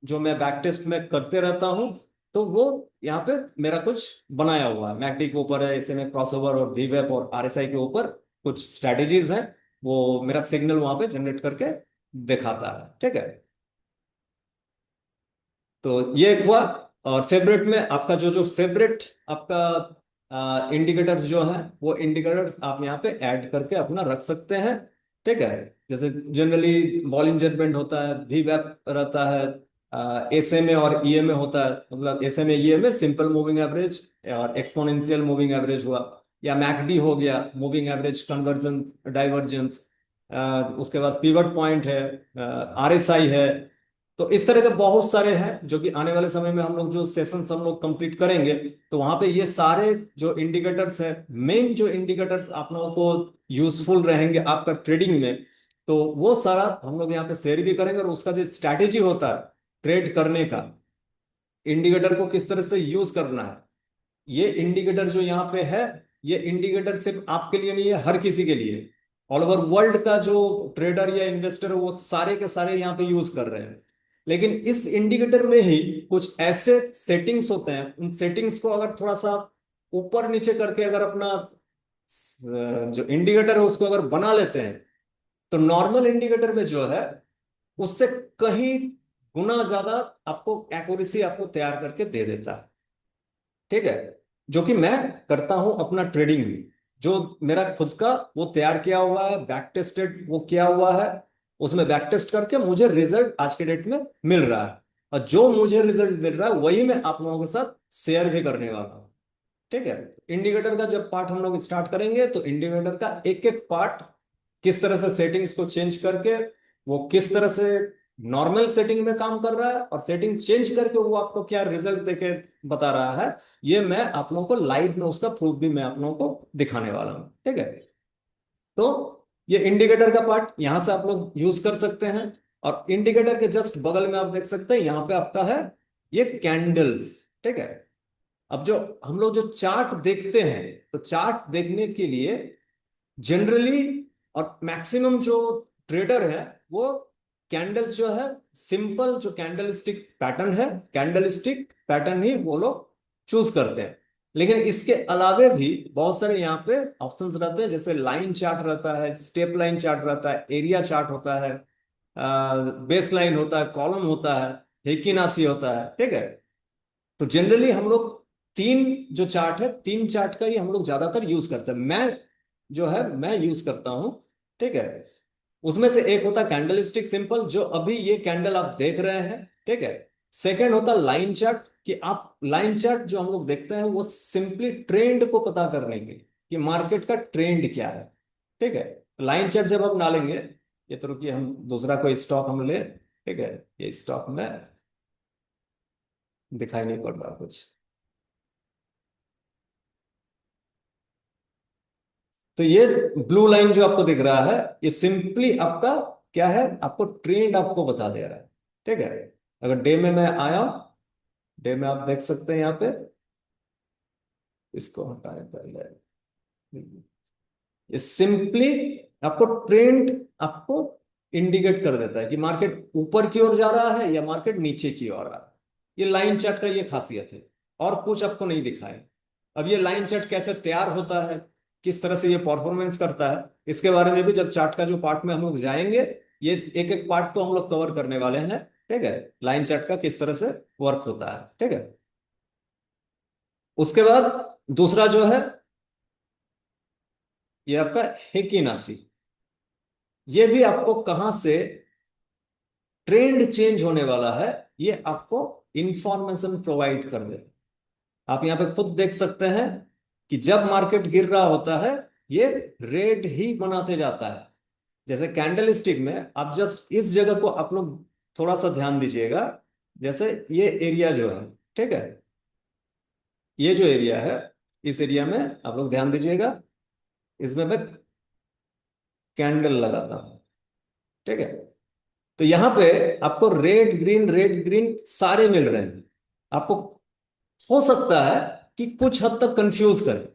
जो मैं बैक टेस्ट में करते रहता हूँ, तो वो यहाँ पे मेरा कुछ बनाया हुआ है, मैकडी के ऊपर है, ऐसे में क्रॉसओवर और वीवेप और आरएसआई के ऊपर कुछ स्ट्रेटेजीज हैं, वो मेरा सिग्नल वहां पे जनरेट करके दिखाता है। ठीक है। तो ये एक हुआ। और फेवरेट में आपका जो जो फेवरेट आपका इंडिकेटर्स जो है, वो इंडिकेटर्स आप यहाँ पे ऐड करके अपना रख सकते हैं। ठीक है। जैसे जनरली बॉलिंजर बैंड होता है, वीवेप रहता है, एसएमए और ईएमए होता है। मतलब SMA EMA simple moving average और एक्सपोनेंशियल मूविंग एवरेज हुआ, या मैकडी हो गया, मूविंग एवरेज कन्वर्जन डाइवर्जेंस। उसके बाद पिवट पॉइंट है, आरएसआई है। तो इस तरह के बहुत सारे हैं, जो कि आने वाले समय में हम लोग जो सेशंस हम लोग कंप्लीट करेंगे, तो वहां पे ये सारे जो इंडिकेटर्स हैं, मेन जो इंडिकेटर्स आप लोगों को यूजफुल रहेंगे आपका ट्रेडिंग में, तो वो सारा हम लोग यहाँ पे शेयर भी करेंगे। और उसका जो स्ट्रैटेजी होता है ट्रेड करने का, इंडिकेटर को किस तरह से यूज करना है, ये इंडिकेटर जो यहाँ पे है, ये इंडिकेटर सिर्फ आपके लिए नहीं है, हर किसी के लिए। ऑल ओवर वर्ल्ड का जो ट्रेडर या इन्वेस्टर है, वो सारे के सारे यहाँ पे यूज कर रहे हैं। लेकिन इस इंडिकेटर में ही कुछ ऐसे सेटिंग्स होते हैं, उन सेटिंग्स को अगर थोड़ा सा ऊपर नीचे करके अगर अपना जो इंडिकेटर है उसको अगर बना लेते हैं, तो नॉर्मल इंडिकेटर में जो है उससे कहीं गुना ज्यादा आपको एक्यूरेसी आपको तैयार करके दे देता है। ठीक है। जो कि मैं करता हूं अपना ट्रेडिंग में, जो मेरा खुद का वो तैयार किया हुआ है, बैक टेस्टेड वो किया हुआ है, उसमें बैक टेस्ट करके मुझे रिजल्ट आज के डेट में मिल रहा है। और जो मुझे रिजल्ट मिल रहा है वही मैं आप लोगों के साथ शेयर भी करने वाला हूं। ठीक है। इंडिकेटर का जब पार्ट हम लोग स्टार्ट करेंगे, तो इंडिकेटर का एक एक पार्ट, किस तरह से सेटिंग्स को चेंज करके वो किस तरह से नॉर्मल सेटिंग में काम कर रहा है, और सेटिंग चेंज करके वो आपको क्या रिजल्ट देके बता रहा है, ये मैं आप लोगों को लाइव में उसका प्रूफ भी मैं आप लोगों को दिखाने वाला हूं। ठीक है। तो ये इंडिकेटर का पार्ट यहां से आप लोग यूज कर सकते हैं। और इंडिकेटर के जस्ट बगल में आप देख सकते हैं, यहां पे आपका है ये कैंडल्स। ठीक है। अब जो हम लोग जो चार्ट देखते हैं, तो चार्ट देखने के लिए जनरली और मैक्सिमम जो ट्रेडर है, वो कैंडल्स जो है सिंपल जो कैंडलस्टिक पैटर्न है, कैंडलस्टिक पैटर्न ही वो लोग चूज करते हैं। लेकिन इसके अलावे भी बहुत सारे यहाँ पे ऑप्शंस रहते हैं, जैसे लाइन चार्ट रहता है, स्टेप लाइन चार्ट रहता है, एरिया चार्ट होता है, बेस लाइन होता है, कॉलम होता है, हेकिनासी होता है, ठीक है। तो जनरली हम लोग तीन जो चार्ट है, तीन चार्ट का ही हम लोग ज्यादातर यूज करते हैं। मैं जो है मैं यूज करता हूं, ठीक है। उसमें से एक होता है कैंडलस्टिक सिंपल, जो अभी ये कैंडल आप देख रहे हैं, ठीक है। सेकेंड होता है लाइन चार्ट, कि आप लाइन चार्ट जो हम लोग देखते हैं वो सिंपली ट्रेंड को पता करने के लिए कि मार्केट का ट्रेंड क्या है, ठीक है। लाइन चार्ट जब आप डालेंगे, ये तो रुकिए हम दूसरा कोई स्टॉक हम ले, ठीक है। ये स्टॉक में दिखाई नहीं पड़ रहा कुछ, तो ये ब्लू लाइन जो आपको दिख रहा है, ये सिंपली आपका क्या है, आपको ट्रेंड आपको बता दे रहा है, ठीक है। अगर डे में मैं आया, डे में आप देख सकते हैं यहाँ पे, इसको हटाएं पहले। ये सिंपली आपको ट्रेंड आपको इंडिकेट कर देता है कि मार्केट ऊपर की ओर जा रहा है या मार्केट नीचे की ओर आ रहा है। ये लाइन चार्ट का ये खासियत है, और कुछ आपको नहीं दिखाए। अब ये लाइन चार्ट कैसे तैयार होता है, किस तरह से ये परफॉर्मेंस करता है, इसके बारे में भी जब चार्ट का जो पार्ट में हम लोग जाएंगे, ये एक एक पार्ट को हम लोग कवर करने वाले हैं, ठीक है। लाइन चार्ट का किस तरह से वर्क होता है, ठीक है। उसके बाद दूसरा जो है ये आपका हेकिनासी। ये भी आपको कहां से ट्रेंड चेंज होने वाला है, ये आपको इंफॉर्मेशन प्रोवाइड कर दे। आप यहां पे खुद देख सकते हैं कि जब मार्केट गिर रहा होता है, ये रेड ही बनाते जाता है। जैसे कैंडल स्टिक में आप जस्ट इस जगह को आप लोग थोड़ा सा ध्यान दीजिएगा। जैसे ये एरिया जो है, ठीक है, ये जो एरिया है, इस एरिया में आप लोग ध्यान दीजिएगा। इसमें मैं कैंडल लगाता हूं, ठीक है। तो यहां पे आपको रेड ग्रीन सारे मिल रहे हैं। आपको हो सकता है कि कुछ हद तक कंफ्यूज करे।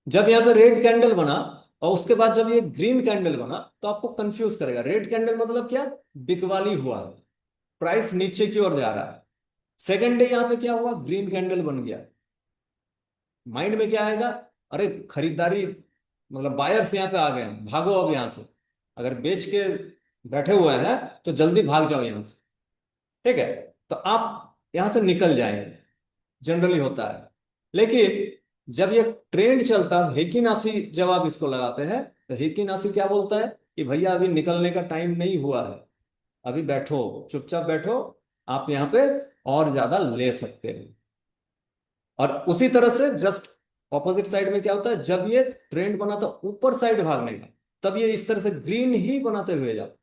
जब यहां पे रेड कैंडल बना और उसके बाद जब ये ग्रीन कैंडल बना, तो आपको कंफ्यूज करेगा। रेड कैंडल मतलब क्या, बिकवाली हुआ है, प्राइस नीचे की ओर जा रहा है। सेकेंड डे यहां पे क्या हुआ, ग्रीन कैंडल बन गया। माइंड में क्या आएगा, अरे खरीदारी, मतलब बायर्स यहाँ पे आ गए हैं, भागो अब यहां से। अगर बेच के बैठे हुए हैं तो जल्दी भाग जाओ यहां से, ठीक है। तो आप यहां से निकल जाएंगे, जनरली होता है। लेकिन जब ये ट्रेंड चलता है, हेकिनासी जब आप इसको लगाते हैं, तो हेकिनासी क्या बोलता है कि भैया अभी निकलने का टाइम नहीं हुआ है, अभी बैठो, चुपचाप बैठो, आप यहाँ पे और ज्यादा ले सकते हैं। और उसी तरह से जस्ट ऑपोजिट साइड में क्या होता है, जब ये ट्रेंड बना था ऊपर साइड भागने का, तब ये इस तरह से ग्रीन ही बनाते हुए जाता।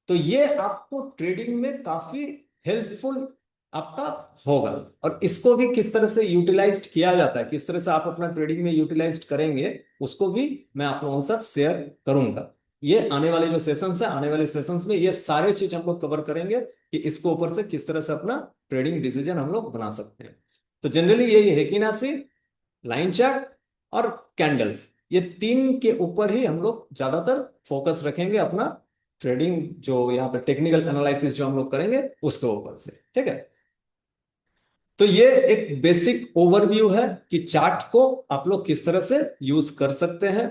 तो ये आपको ट्रेडिंग में काफी हेल्पफुल आपका होगा। और इसको भी किस तरह से यूटिलाइज्ड किया जाता है, किस तरह से आप अपना ट्रेडिंग में यूटिलाइज्ड करेंगे, उसको भी मैं आप लोगों के साथ शेयर करूंगा। ये आने वाले जो सेशंस है, आने वाले सेशंस में ये सारे चीज हम लोग कवर करेंगे कि इसको ऊपर से किस तरह से अपना ट्रेडिंग डिसीजन हम लोग बना सकते हैं। तो जनरली यही है कि नासी, लाइन चार्ट और कैंडल्स, ये तीन के ऊपर ही हम लोग ज्यादातर फोकस रखेंगे अपना ट्रेडिंग, जो यहाँ पे टेक्निकल एनालिसिस जो हम लोग करेंगे उसके ऊपर से, ठीक है। तो ये एक बेसिक ओवरव्यू है कि चार्ट को आप लोग किस तरह से यूज कर सकते हैं।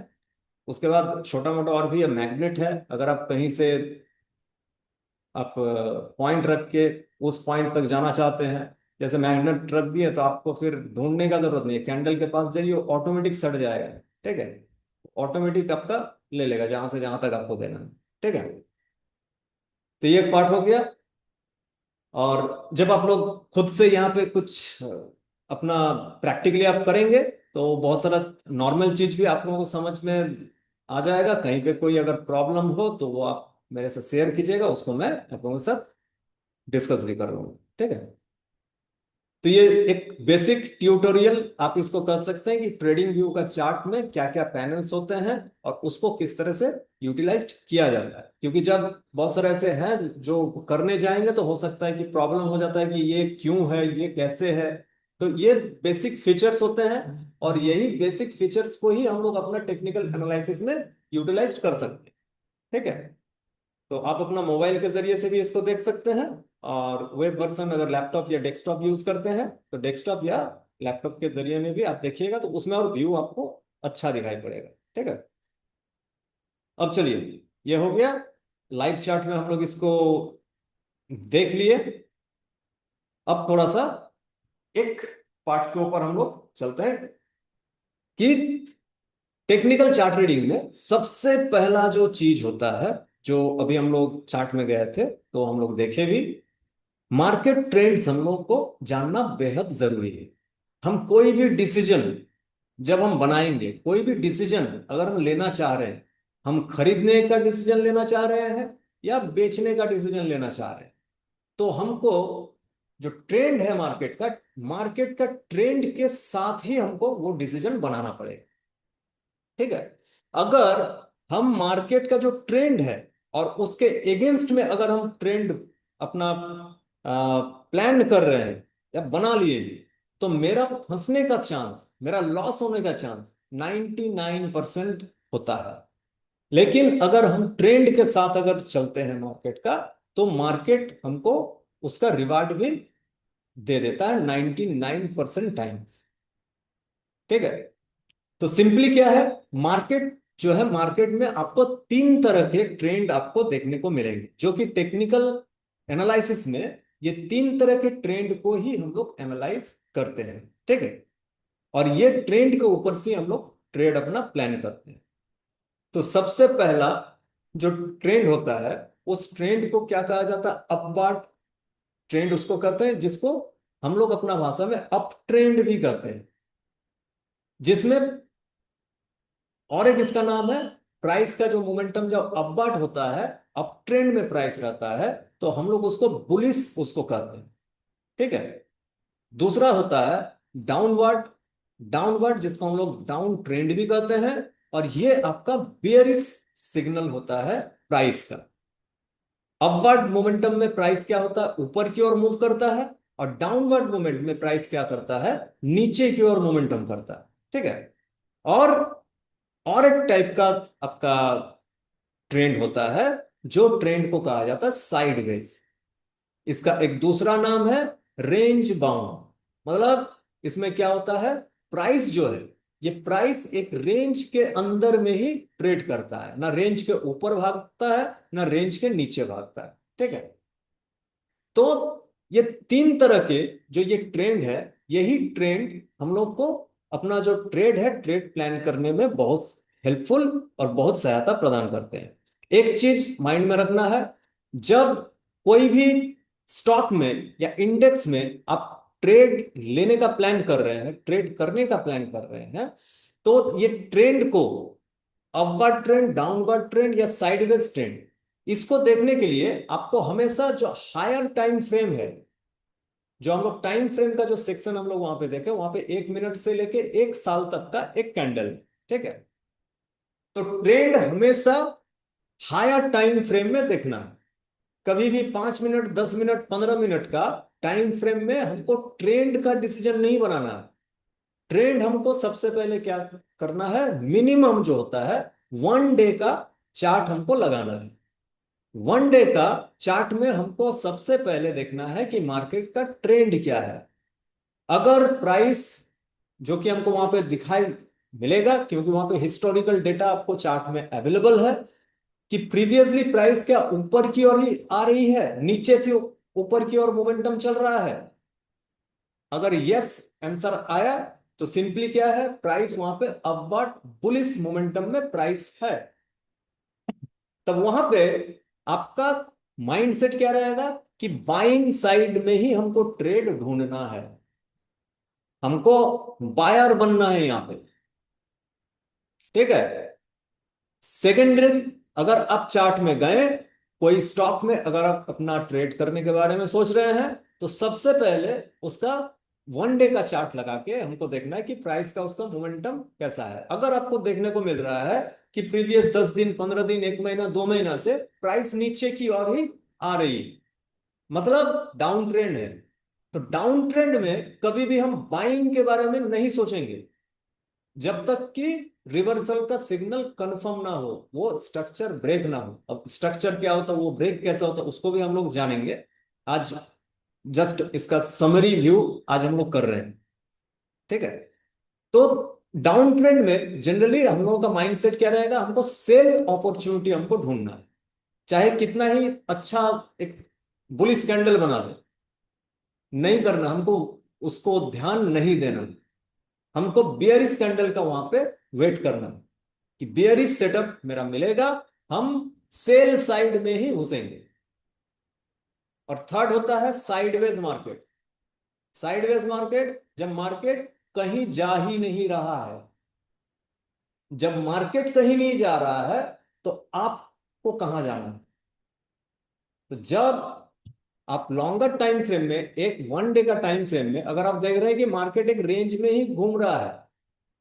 उसके बाद छोटा मोटा और भी मैग्नेट है, अगर आप कहीं से आप पॉइंट रख के उस पॉइंट तक जाना चाहते हैं, जैसे मैग्नेट रख दिए, तो आपको फिर ढूंढने का जरूरत नहीं है, कैंडल के पास जाइए, ऑटोमेटिक सट जाएगा, ठीक है। ऑटोमेटिक आपका ले लेगा जहां से जहां तक आपको देना है, ठीक है। तो ये एक पार्ट हो गया। और जब आप लोग खुद से यहाँ पे कुछ अपना प्रैक्टिकली आप करेंगे, तो बहुत सारा नॉर्मल चीज भी आप लोगों को समझ में आ जाएगा। कहीं पे कोई अगर प्रॉब्लम हो तो वो आप मेरे से शेयर कीजिएगा, उसको मैं आप लोगों के साथ डिस्कस भी कर लूंगा, ठीक है। तो ये एक बेसिक ट्यूटोरियल आप इसको कर सकते हैं कि ट्रेडिंग व्यू का चार्ट में क्या क्या पैनल्स होते हैं और उसको किस तरह से यूटिलाइज किया जाता है। क्योंकि जब बहुत सारे ऐसे हैं जो करने जाएंगे, तो हो सकता है कि प्रॉब्लम हो जाता है कि ये क्यों है, ये कैसे है। तो ये बेसिक फीचर्स होते हैं, और यही बेसिक फीचर्स को ही हम लोग अपना टेक्निकल एनालिसिस में यूटिलाइज कर सकते हैं, ठीक है। तो आप अपना मोबाइल के जरिए से भी इसको देख सकते हैं, और वेब वर्जन अगर लैपटॉप या डेस्कटॉप यूज करते हैं तो डेस्कटॉप या लैपटॉप के जरिए में भी आप देखिएगा, तो उसमें और व्यू आपको अच्छा दिखाई पड़ेगा। ठीक है, अब चलिए, ये हो गया लाइव चार्ट में हम लोग इसको देख लिए। अब थोड़ा सा एक पार्ट के ऊपर हम लोग चलते हैं कि टेक्निकल चार्ट रीडिंग में सबसे पहला जो चीज होता है, जो अभी हम लोग चार्ट में गए थे तो हम लोग देखे भी, मार्केट ट्रेंड्स हम लोग को जानना बेहद जरूरी है। हम कोई भी डिसीजन जब हम बनाएंगे, कोई भी डिसीजन अगर हम लेना चाह रहे हैं, हम खरीदने का डिसीजन लेना चाह रहे हैं या बेचने का डिसीजन लेना चाह रहे हैं, तो हमको जो ट्रेंड है मार्केट का ट्रेंड के साथ ही हमको वो डिसीजन बनाना पड़ेगा। ठीक है, अगर हम मार्केट का जो ट्रेंड है और उसके एगेंस्ट में अगर हम ट्रेंड अपना प्लान कर रहे हैं या बना लिए हैं, तो मेरा फंसने का चांस, मेरा लॉस होने का चांस 99% होता है। लेकिन अगर हम ट्रेंड के साथ अगर चलते हैं मार्केट का, तो मार्केट हमको उसका रिवार्ड भी दे देता है 99% टाइम्स। ठीक है, तो सिंपली क्या है, मार्केट जो है, मार्केट में आपको तीन तरह के ट्रेंड आपको देखने को मिलेंगे, जो कि टेक्निकल एनालिसिस में ये तीन तरह के ट्रेंड को ही हम लोग एनालाइज करते हैं। ठीक है, और ये ट्रेंड के ऊपर से हम लोग ट्रेड अपना प्लान करते हैं। तो सबसे पहला जो ट्रेंड होता है, उस ट्रेंड को क्या कहा जाता है, अपवार्ड ट्रेंड उसको कहते हैं, जिसको हम लोग अपना भाषा में अप ट्रेंड भी कहते हैं, जिसमें और एक इसका नाम है, प्राइस का जो मोमेंटम जब अपवर्ड होता है, अप ट्रेंड में प्राइस रहता है, तो हम लोग उसको बुलिश उसको कहते हैं। ठीक है, दूसरा होता है डाउनवर्ड, डाउनवर्ड जिसको हम लोग डाउन ट्रेंड भी कहते हैं, और ये आपका बेयरिश सिग्नल होता है प्राइस का। अपवर्ड मोमेंटम में प्राइस क्या होता है, ऊपर की ओर मूव करता है, और डाउनवर्ड मोमेंट में प्राइस क्या करता है, नीचे की ओर मोमेंटम करता है। ठीक है, और और एक टाइप का आपका ट्रेंड होता है, जो ट्रेंड को कहा जाता है साइडवेज। इसका एक दूसरा नाम है रेंज बाउंड। मतलब इसमें क्या होता है, प्राइस जो है, ये प्राइस एक रेंज के अंदर में ही ट्रेड करता है, ना रेंज के ऊपर भागता है ना रेंज के नीचे भागता है। ठीक है, तो ये तीन तरह के जो ये ट्रेंड है, यही ट्रेंड हम लोग को अपना जो ट्रेड है, ट्रेड प्लान करने में बहुत हेल्पफुल और बहुत सहायता प्रदान करते हैं। एक चीज माइंड में रखना है, जब कोई भी स्टॉक में या इंडेक्स में आप ट्रेड लेने का प्लान कर रहे हैं, ट्रेड करने का प्लान कर रहे हैं, तो ये ट्रेंड को अपवर्ड ट्रेंड, डाउनवर्ड ट्रेंड या साइडवेज ट्रेंड, इसको देखने के लिए आपको हमेशा जो हायर टाइम फ्रेम है, जो हम लोग टाइम फ्रेम का जो सेक्शन हम लोग वहां पे देखे, वहां पे 1 मिनट से लेके 1 साल तक का एक कैंडल है। ठीक है, तो ट्रेंड हमेशा हायर टाइम फ्रेम में देखना है। कभी भी 5 मिनट, 10 मिनट, 15 मिनट का टाइम फ्रेम में हमको ट्रेंड का डिसीजन नहीं बनाना है। ट्रेंड हमको सबसे पहले क्या करना है, मिनिमम जो होता है 1 डे का चार्ट हमको लगाना है। 1 डे का चार्ट में हमको सबसे पहले देखना है कि मार्केट का ट्रेंड क्या है। अगर प्राइस, जो कि हमको वहां पे दिखाई मिलेगा क्योंकि वहां पे हिस्टोरिकल डेटा आपको चार्ट में अवेलेबल है, कि प्रीवियसली प्राइस क्या ऊपर की ओर ही आ रही है, नीचे से ऊपर की ओर मोमेंटम चल रहा है। अगर यस आंसर आया, तो सिंपली क्या है, प्राइस वहां पे अपवर्ड बुलिश मोमेंटम में प्राइस है। तब वहां पे आपका माइंडसेट क्या रहेगा, कि बाइंग साइड में ही हमको ट्रेड ढूंढना है, हमको बायर बनना है यहां पे। ठीक है, सेकेंडरी, अगर आप चार्ट में गए, कोई स्टॉक में अगर आप अपना ट्रेड करने के बारे में सोच रहे हैं, तो सबसे पहले उसका 1 डे का चार्ट लगा के हमको देखना है कि प्राइस का उसका मोमेंटम कैसा है। अगर आपको देखने को मिल रहा है कि प्रीवियस 10 दिन, 15 दिन, 1 महीना, 2 महीना से प्राइस नीचे की ओर ही आ रही है, मतलब डाउन ट्रेंड है, तो डाउन ट्रेंड में कभी भी हम बाइंग के बारे में नहीं सोचेंगे, जब तक कि रिवर्सल का सिग्नल कंफर्म ना हो, वो स्ट्रक्चर ब्रेक ना हो। अब स्ट्रक्चर क्या होता है, वो ब्रेक कैसा होता है, उसको भी हम लोग जानेंगे आज। जस्ट इसका समरी व्यू आज हम लोग कर रहे हैं, ठीक है। तो डाउन ट्रेंड में जनरली हम लोगों का माइंडसेट क्या रहेगा, हमको सेल अपॉर्चुनिटी हमको ढूंढना है। चाहे कितना ही अच्छा एक बुलिश कैंडल बना दे, नहीं करना हमको, उसको ध्यान नहीं देना। हमको बियरिश कैंडल का वहां पे वेट करना है कि बियरिश सेटअप मेरा मिलेगा, हम सेल साइड में ही घुसेंगे। और थर्ड होता है साइडवेज मार्केट। साइडवेज मार्केट, जब मार्केट कहीं जा ही नहीं रहा है, जब मार्केट कहीं नहीं जा रहा है तो आपको कहां जाना है। तो जब आप लॉन्गर टाइम फ्रेम में, एक वन डे का टाइम फ्रेम में अगर आप देख रहे हैं कि मार्केट एक रेंज में ही घूम रहा है,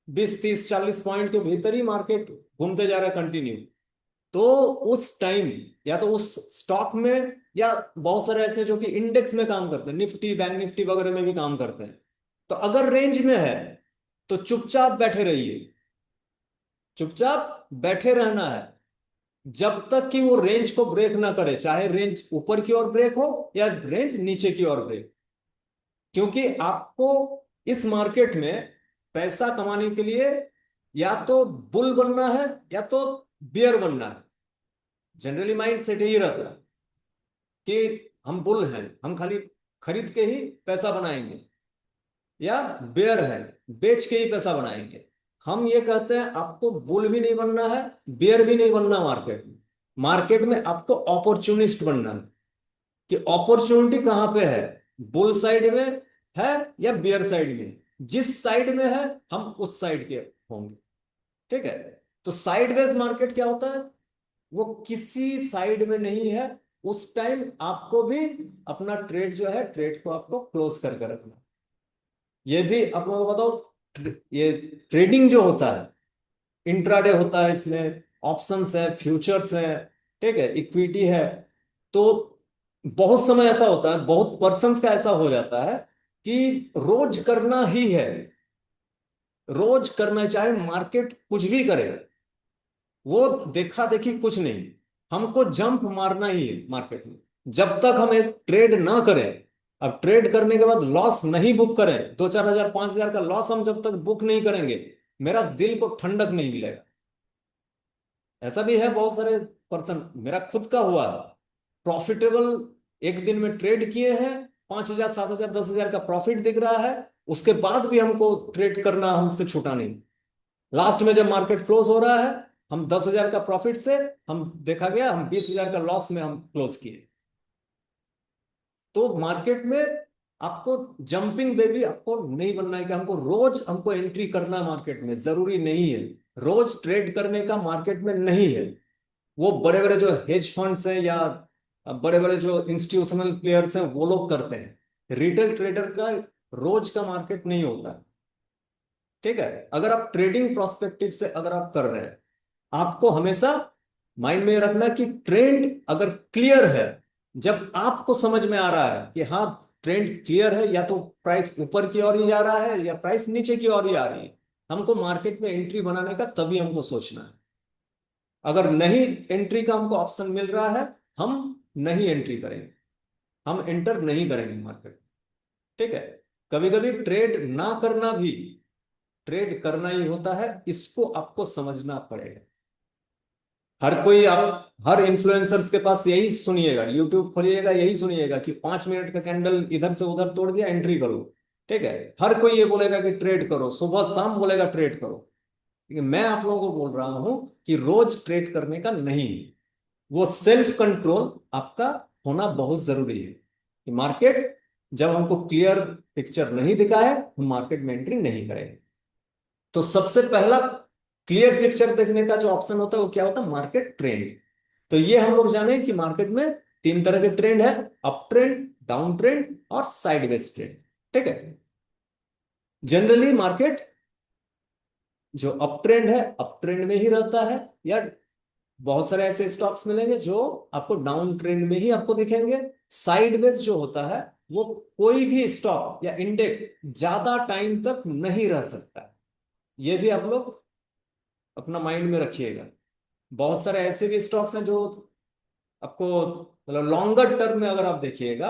20 30 40 पॉइंट के भीतर ही मार्केट घूमते जा रहा है कंटिन्यू, तो उस टाइम या तो उस स्टॉक में, या बहुत सारे ऐसे जो कि इंडेक्स में काम करते हैं, निफ्टी बैंक निफ्टी वगैरह में भी काम करते हैं, तो अगर रेंज में है तो चुपचाप बैठे रहिए। चुपचाप बैठे रहना है जब तक कि वो रेंज को ब्रेक ना करे, चाहे रेंज ऊपर की ओर ब्रेक हो या रेंज नीचे की ओर ब्रेक। क्योंकि आपको इस मार्केट में पैसा कमाने के लिए या तो बुल बनना है या तो बियर बनना है। जनरली माइंड सेट यही रहता है कि हम बुल हैं, हम खाली खरीद के ही पैसा बनाएंगे, या बेयर है, बेच के ही पैसा बनाएंगे। हम ये कहते हैं आपको बुल भी नहीं बनना है, बेयर भी नहीं बनना। मार्केट में, मार्केट में आपको अपॉर्चुनिस्ट बनना है कि अपॉर्चुनिटी कहां पे है, बुल साइड में है या बेयर साइड में। जिस साइड में है हम उस साइड के होंगे, ठीक है। तो साइडवेज मार्केट क्या होता है, वो किसी साइड में नहीं है। उस टाइम आपको भी अपना ट्रेड जो है, ट्रेड को आपको क्लोज करके रखना। ये भी आप लोगों को बताओ, ये ट्रेडिंग जो होता है, इंट्राडे होता है, इसमें ऑप्शंस है, फ्यूचर्स है, ठीक है, इक्विटी है। तो बहुत समय ऐसा होता है, बहुत पर्संस का ऐसा हो जाता है कि रोज करना ही है, रोज करना, चाहे मार्केट कुछ भी करे, वो देखा देखी कुछ नहीं, हमको जंप मारना ही है मार्केट में। जब तक हम एक ट्रेड ना करें, अब ट्रेड करने के बाद लॉस नहीं बुक करें, 2 4 हजार 5 हजार का लॉस हम जब तक बुक नहीं करेंगे, मेरा दिल को ठंडक नहीं मिलेगा। ऐसा भी है, बहुत सारे पर्सन, मेरा खुद का हुआ है, प्रॉफिटेबल एक दिन में ट्रेड किए हैं, 5 हजार 7 हजार 10 हजार का प्रॉफिट दिख रहा है, उसके बाद भी हमको ट्रेड करना हमसे छूटा नहीं। लास्ट में जब मार्केट क्लोज हो रहा है, हम 10 हजार का प्रॉफिट से, हम देखा गया हम 20 हजार का लॉस में हम क्लोज किए। तो मार्केट में आपको जंपिंग बेबी आपको नहीं बनना है कि हमको रोज हमको एंट्री करना मार्केट में, जरूरी नहीं है। रोज ट्रेड करने का मार्केट में नहीं है। वो बड़े बड़े जो हेज फंड्स हैं या बड़े बड़े जो इंस्टीट्यूशनल प्लेयर्स हैं वो लोग करते हैं। रिटेल ट्रेडर का रोज का मार्केट नहीं होता, ठीक है। अगर आप ट्रेडिंग प्रोस्पेक्टिव से अगर आप कर रहे हैं, आपको हमेशा माइंड में रखना कि ट्रेंड अगर क्लियर है, जब आपको समझ में आ रहा है कि हाँ ट्रेंड क्लियर है, या तो प्राइस ऊपर की ओर ही जा रहा है या प्राइस नीचे की ओर ही आ रही है, हमको मार्केट में एंट्री बनाने का तभी हमको सोचना है। अगर नहीं एंट्री का हमको ऑप्शन मिल रहा है, हम नहीं एंट्री करेंगे, हम एंटर नहीं करेंगे मार्केट, ठीक है। कभी कभी ट्रेड ना करना भी ट्रेड करना ही होता है, इसको आपको समझना पड़ेगा। हर कोई, आप हर इन्फ्लुएंसर्स के पास यही सुनिएगा, यूट्यूब खोलिएगा यही सुनिएगा कि 5 मिनट का कैंडल इधर से उधर तोड़ दिया, एंट्री करो, ठीक है। हर कोई ये बोलेगा कि ट्रेड करो, सुबह शाम बोलेगा ट्रेड करो। लेकिन मैं आप लोगों को बोल रहा हूं कि रोज ट्रेड करने का नहीं, वो सेल्फ कंट्रोल आपका होना बहुत जरूरी है कि मार्केट जब हमको क्लियर पिक्चर नहीं दिखा है, हम मार्केट में एंट्री नहीं करेंगे। तो सबसे पहला क्लियर पिक्चर देखने का जो ऑप्शन होता है वो क्या होता है, मार्केट ट्रेंड। तो ये हम लोग जाने कि मार्केट में 3 तरह के ट्रेंड है, अप ट्रेंड, डाउन ट्रेंड और साइडवेज ट्रेंड, ठीक है। जनरली मार्केट जो अप ट्रेंड है, अप ट्रेंड में ही रहता है, या बहुत सारे ऐसे स्टॉक्स मिलेंगे जो आपको डाउन ट्रेंड में ही आपको दिखेंगे। साइडवेज जो होता है, वो कोई भी स्टॉक या इंडेक्स ज्यादा टाइम तक नहीं रह सकता। ये भी आप लोग अपना माइंड में रखिएगा। बहुत सारे ऐसे भी स्टॉक्स हैं जो आपको मतलब लॉन्गर टर्म में अगर आप देखिएगा,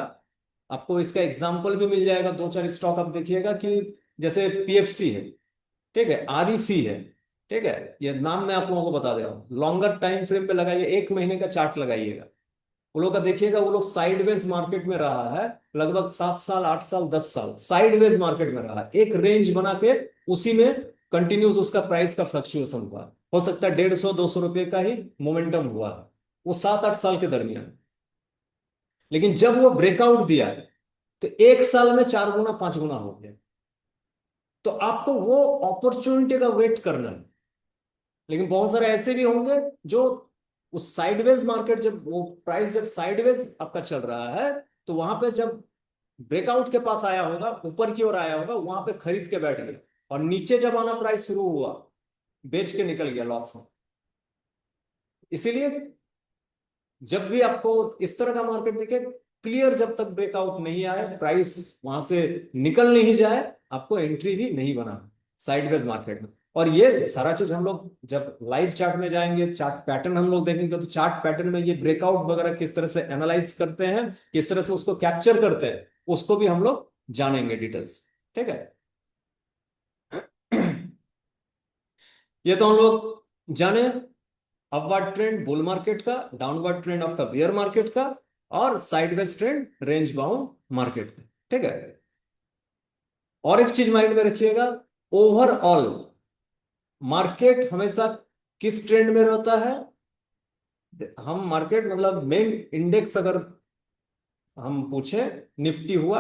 आपको इसका एग्जाम्पल भी मिल जाएगा। दो चार स्टॉक आप देखिएगा कि जैसे पीएफसी है, ठीक है, आरईसी है, ठीक है, ये नाम मैं आप लोगों को बता दे रहा हूँ। लॉन्गर टाइम फ्रेम पे लगाइए, एक महीने का चार्ट लगाइएगा, वो लोग का देखिएगा, वो लोग साइडवेज मार्केट में रहा है लगभग 7 साल, 8 साल, 10 साल साइडवेज मार्केट में रहा है, एक रेंज बना के उसी में कंटिन्यूस उसका प्राइस का फ्लक्चुएशन हुआ। हो सकता है 150-200 रुपए का ही मोमेंटम हुआ है वो 7-8 साल के दरमियान। लेकिन जब वो ब्रेकआउट दिया तो 1 साल में 4 गुना 5 गुना हो गया। तो आपको वो अपॉर्चुनिटी का वेट करना है। लेकिन बहुत सारे ऐसे भी होंगे जो उस साइडवेज मार्केट, जब वो प्राइस जब साइडवेज आपका चल रहा है, तो वहां पे जब ब्रेकआउट के पास आया होगा, ऊपर की ओर आया होगा, वहां पे खरीद के बैठ गया, और नीचे जब आना प्राइस शुरू हुआ, बेच के निकल गया लॉस में। इसीलिए जब भी आपको इस तरह का मार्केट दिखे, क्लियर जब तक ब्रेकआउट नहीं आए, प्राइस वहां से निकल नहीं जाए, आपको एंट्री भी नहीं बना साइडवेज मार्केट में। और ये सारा चीज हम लोग जब लाइव चार्ट में जाएंगे, चार्ट पैटर्न हम लोग देखेंगे, तो चार्ट पैटर्न में ये ब्रेकआउट वगैरह किस तरह से एनालाइज करते हैं, किस तरह से उसको कैप्चर करते हैं, उसको भी हम लोग जानेंगे डिटेल्स। ठीक है। ये तो हम लोग जाने अपवर्ड ट्रेंड बुल मार्केट का, डाउनवर्ड ट्रेंड आपका बियर मार्केट का, और sideways trend range bound market का। ठीक है। और एक चीज माइंड में रखिएगा, ओवरऑल मार्केट हमेशा किस ट्रेंड में रहता है। हम मार्केट मतलब मेन इंडेक्स अगर हम पूछे, निफ्टी हुआ,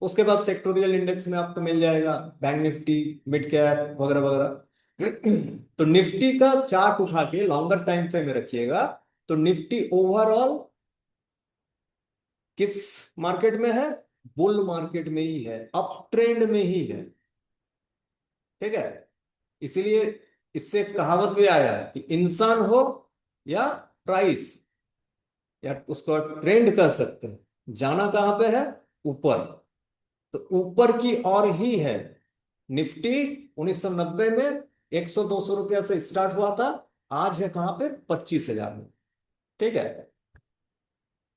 उसके बाद सेक्टोरियल इंडेक्स में आपको मिल जाएगा बैंक निफ्टी, मिड कैप वगैरह वगैरह। तो निफ्टी का चार्ट उठा के लॉन्गर टाइम फ्रेम में रखिएगा, तो निफ्टी ओवरऑल किस मार्केट में है, बुल मार्केट में ही है, अप ट्रेंड में ही है। ठीक है। इसीलिए इससे कहावत भी आया है कि इंसान हो या प्राइस, या उसको आप ट्रेंड कह सकते हैं, जाना कहां पे है, ऊपर। तो ऊपर की ओर ही है निफ्टी। 1990 में 100-200 रुपया से स्टार्ट हुआ था, आज है कहां पे, 25,000 में। ठीक है।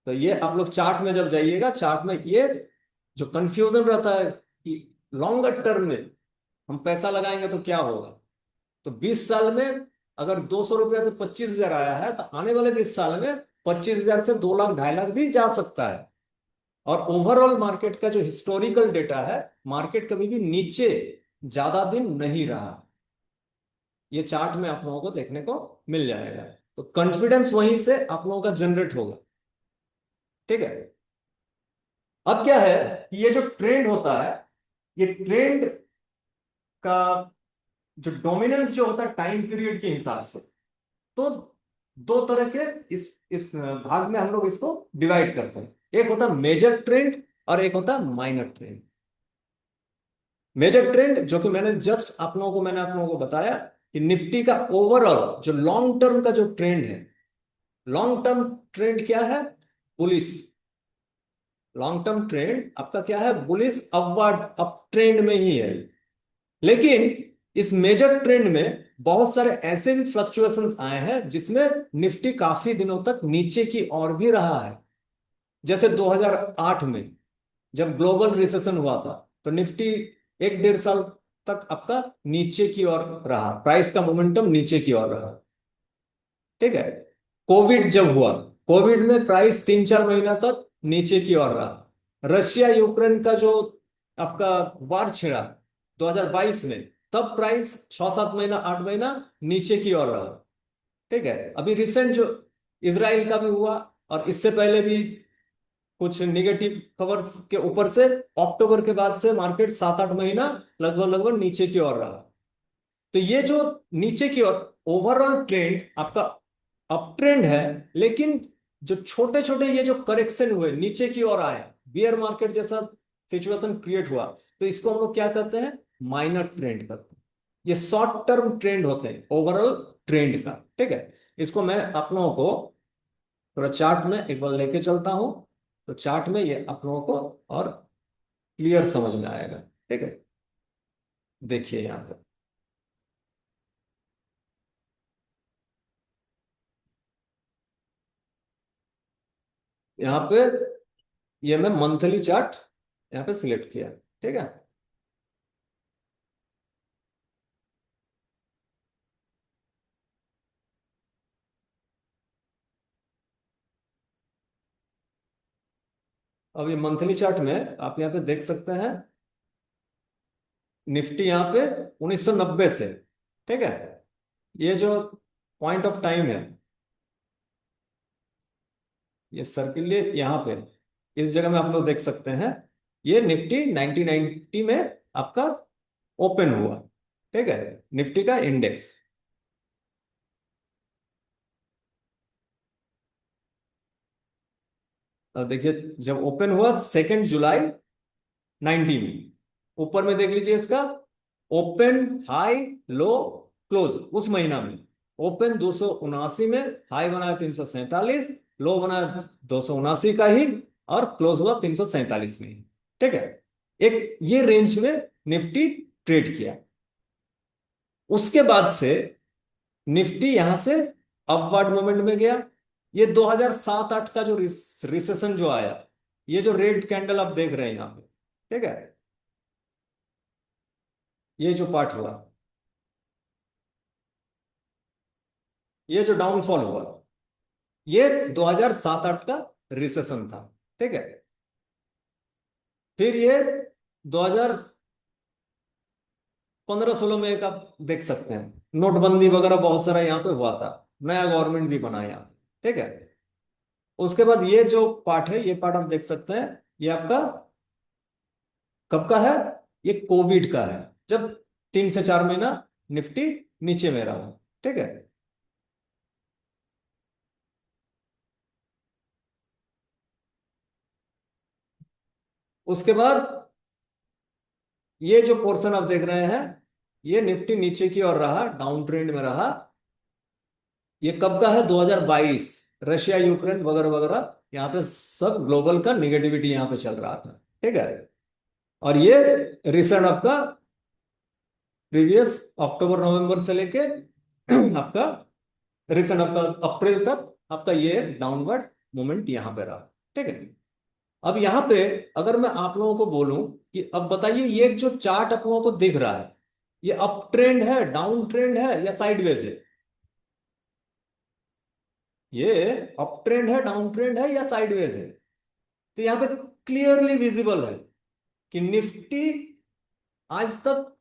तो ये आप लोग चार्ट में जब जाइएगा, चार्ट में ये जो कंफ्यूजन रहता है कि लॉन्गर टर्म में हम पैसा लगाएंगे तो क्या होगा, तो 20 साल में अगर 200 रुपया से 25,000 आया है, तो आने वाले 20 साल में 25,000 से 2 लाख 2.5 लाख भी जा सकता है। और ओवरऑल मार्केट का जो हिस्टोरिकल डेटा है, मार्केट कभी भी नीचे ज्यादा दिन नहीं रहा। ये चार्ट में आप लोगों को देखने को मिल जाएगा। तो कॉन्फिडेंस वहीं से आप लोगों का जनरेट होगा। ठीक है। अब क्या है कि ये जो ट्रेंड होता है, ये ट्रेंड का जो डोमिनेंस जो होता है टाइम पीरियड के हिसाब से, तो दो तरह के इस भाग में हम लोग इसको डिवाइड करते हैं। एक होता है मेजर ट्रेंड और एक होता है माइनर ट्रेंड। मेजर ट्रेंड जो कि मैंने आप लोगों को बताया कि निफ्टी का ओवरऑल जो लॉन्ग टर्म का जो ट्रेंड है, लॉन्ग टर्म ट्रेंड क्या है, बुलिश। लॉन्ग टर्म ट्रेंड आपका क्या है, बुलिश, अपवर्ड, अप ट्रेंड में ही है। लेकिन इस मेजर ट्रेंड में बहुत सारे ऐसे भी फ्लक्चुएशंस आए हैं जिसमें निफ्टी काफी दिनों तक नीचे की ओर भी रहा है। जैसे 2008 में जब ग्लोबल रिसेशन हुआ था, तो निफ्टी 1-1.5 साल तक आपका नीचे की ओर रहा, प्राइस का मोमेंटम नीचे की ओर रहा। ठीक है। कोविड जब हुआ, कोविड में प्राइस 3-4 महीना तक नीचे की ओर रहा। रशिया यूक्रेन का जो आपका वार छिड़ा 2022 में, तब प्राइस 6-7 महीना, 8 महीना नीचे की ओर रहा। ठीक है। अभी रिसेंट जो इसराइल का भी हुआ, और इससे पहले भी कुछ निगेटिव खबर के ऊपर से अक्टूबर के बाद से मार्केट 7-8 महीना लगभग लगभग नीचे की ओर रहा। तो ये जो नीचे की ओर ओवरऑल ट्रेंड आपका अप ट्रेंड है, लेकिन जो छोटे छोटे ये जो करेक्शन हुए, नीचे की ओर आए, बियर मार्केट जैसा सिचुएशन क्रिएट हुआ, तो इसको हम लोग क्या करते हैं, माइनर ट्रेंड करते हैं। ये शॉर्ट टर्म ट्रेंड होते हैं ओवरऑल ट्रेंड का। ठीक है। इसको मैं आप लोगों को थोड़ा चार्ट में एक बार लेके चलता हूं, तो चार्ट में ये आप लोगों को और क्लियर समझ में आएगा। ठीक है। देखिए यहां पे यहाँ पे ये मैं मंथली चार्ट यहाँ पे सिलेक्ट किया, ठीक है। अब ये मंथली चार्ट में आप यहाँ पे देख सकते हैं निफ्टी यहाँ पे 1990 से, ठीक है। ये जो पॉइंट ऑफ टाइम है, ये सर्किल यहाँ पे इस जगह में आप लोग देख सकते हैं, ये निफ्टी 1990 में आपका ओपन हुआ, ठीक है, निफ्टी का इंडेक्स। अब देखिए जब ओपन हुआ 2 जुलाई 90 में, ऊपर में देख लीजिए इसका ओपन, हाई, लो, क्लोज उस महीना में। ओपन 279 में, हाई बना 347, लो बना 279 का ही, और क्लोज हुआ 347 में ही, ठीक है। एक ये रेंज में निफ्टी ट्रेड किया। उसके बाद से निफ्टी यहां से अपवर्ड मूवमेंट में गया। ये 2007-8 का जो रिसेशन जो आया, ये जो रेड कैंडल आप देख रहे हैं यहां पे, ठीक है, ये जो पार्ट हुआ, ये जो डाउनफॉल हुआ, ये 2007-8 का रिसेशन था, ठीक है। फिर ये 2015-16 में एक आप देख सकते हैं नोटबंदी वगैरह बहुत सारा यहाँ पे हुआ था, नया गवर्नमेंट भी बना यहाँ पे, ठीक है। उसके बाद ये जो पार्ट है, ये पार्ट आप देख सकते हैं, ये आपका कब का है, ये कोविड का है, जब 3 से 4 महीना निफ्टी नीचे में रहा, ठीक है। उसके बाद ये जो पोर्शन आप देख रहे हैं, ये निफ्टी नीचे की ओर रहा, डाउन ट्रेंड में रहा। ये कब का है, 2022, रशिया यूक्रेन वगैरह वगैरह यहाँ पे सब ग्लोबल का निगेटिविटी यहाँ पे चल रहा था, ठीक है। और ये रिसेंट आपका प्रीवियस अक्टूबर नवंबर से लेके आपका रिसेंट आपका अप्रैल तक आपका ये डाउनवर्ड मूवमेंट यहाँ पे रहा, ठीक है। अब यहाँ पे अगर मैं आप लोगों को बोलूं कि अब बताइए ये जो चार्ट आप लोगों को दिख रहा है, ये अप ट्रेंड है, डाउन ट्रेंड है, या साइडवेज है? ये अप ट्रेंड है, डाउन ट्रेंड है, या साइडवेज है? तो यहाँ पे क्लियरली विजिबल है कि निफ्टी आज तक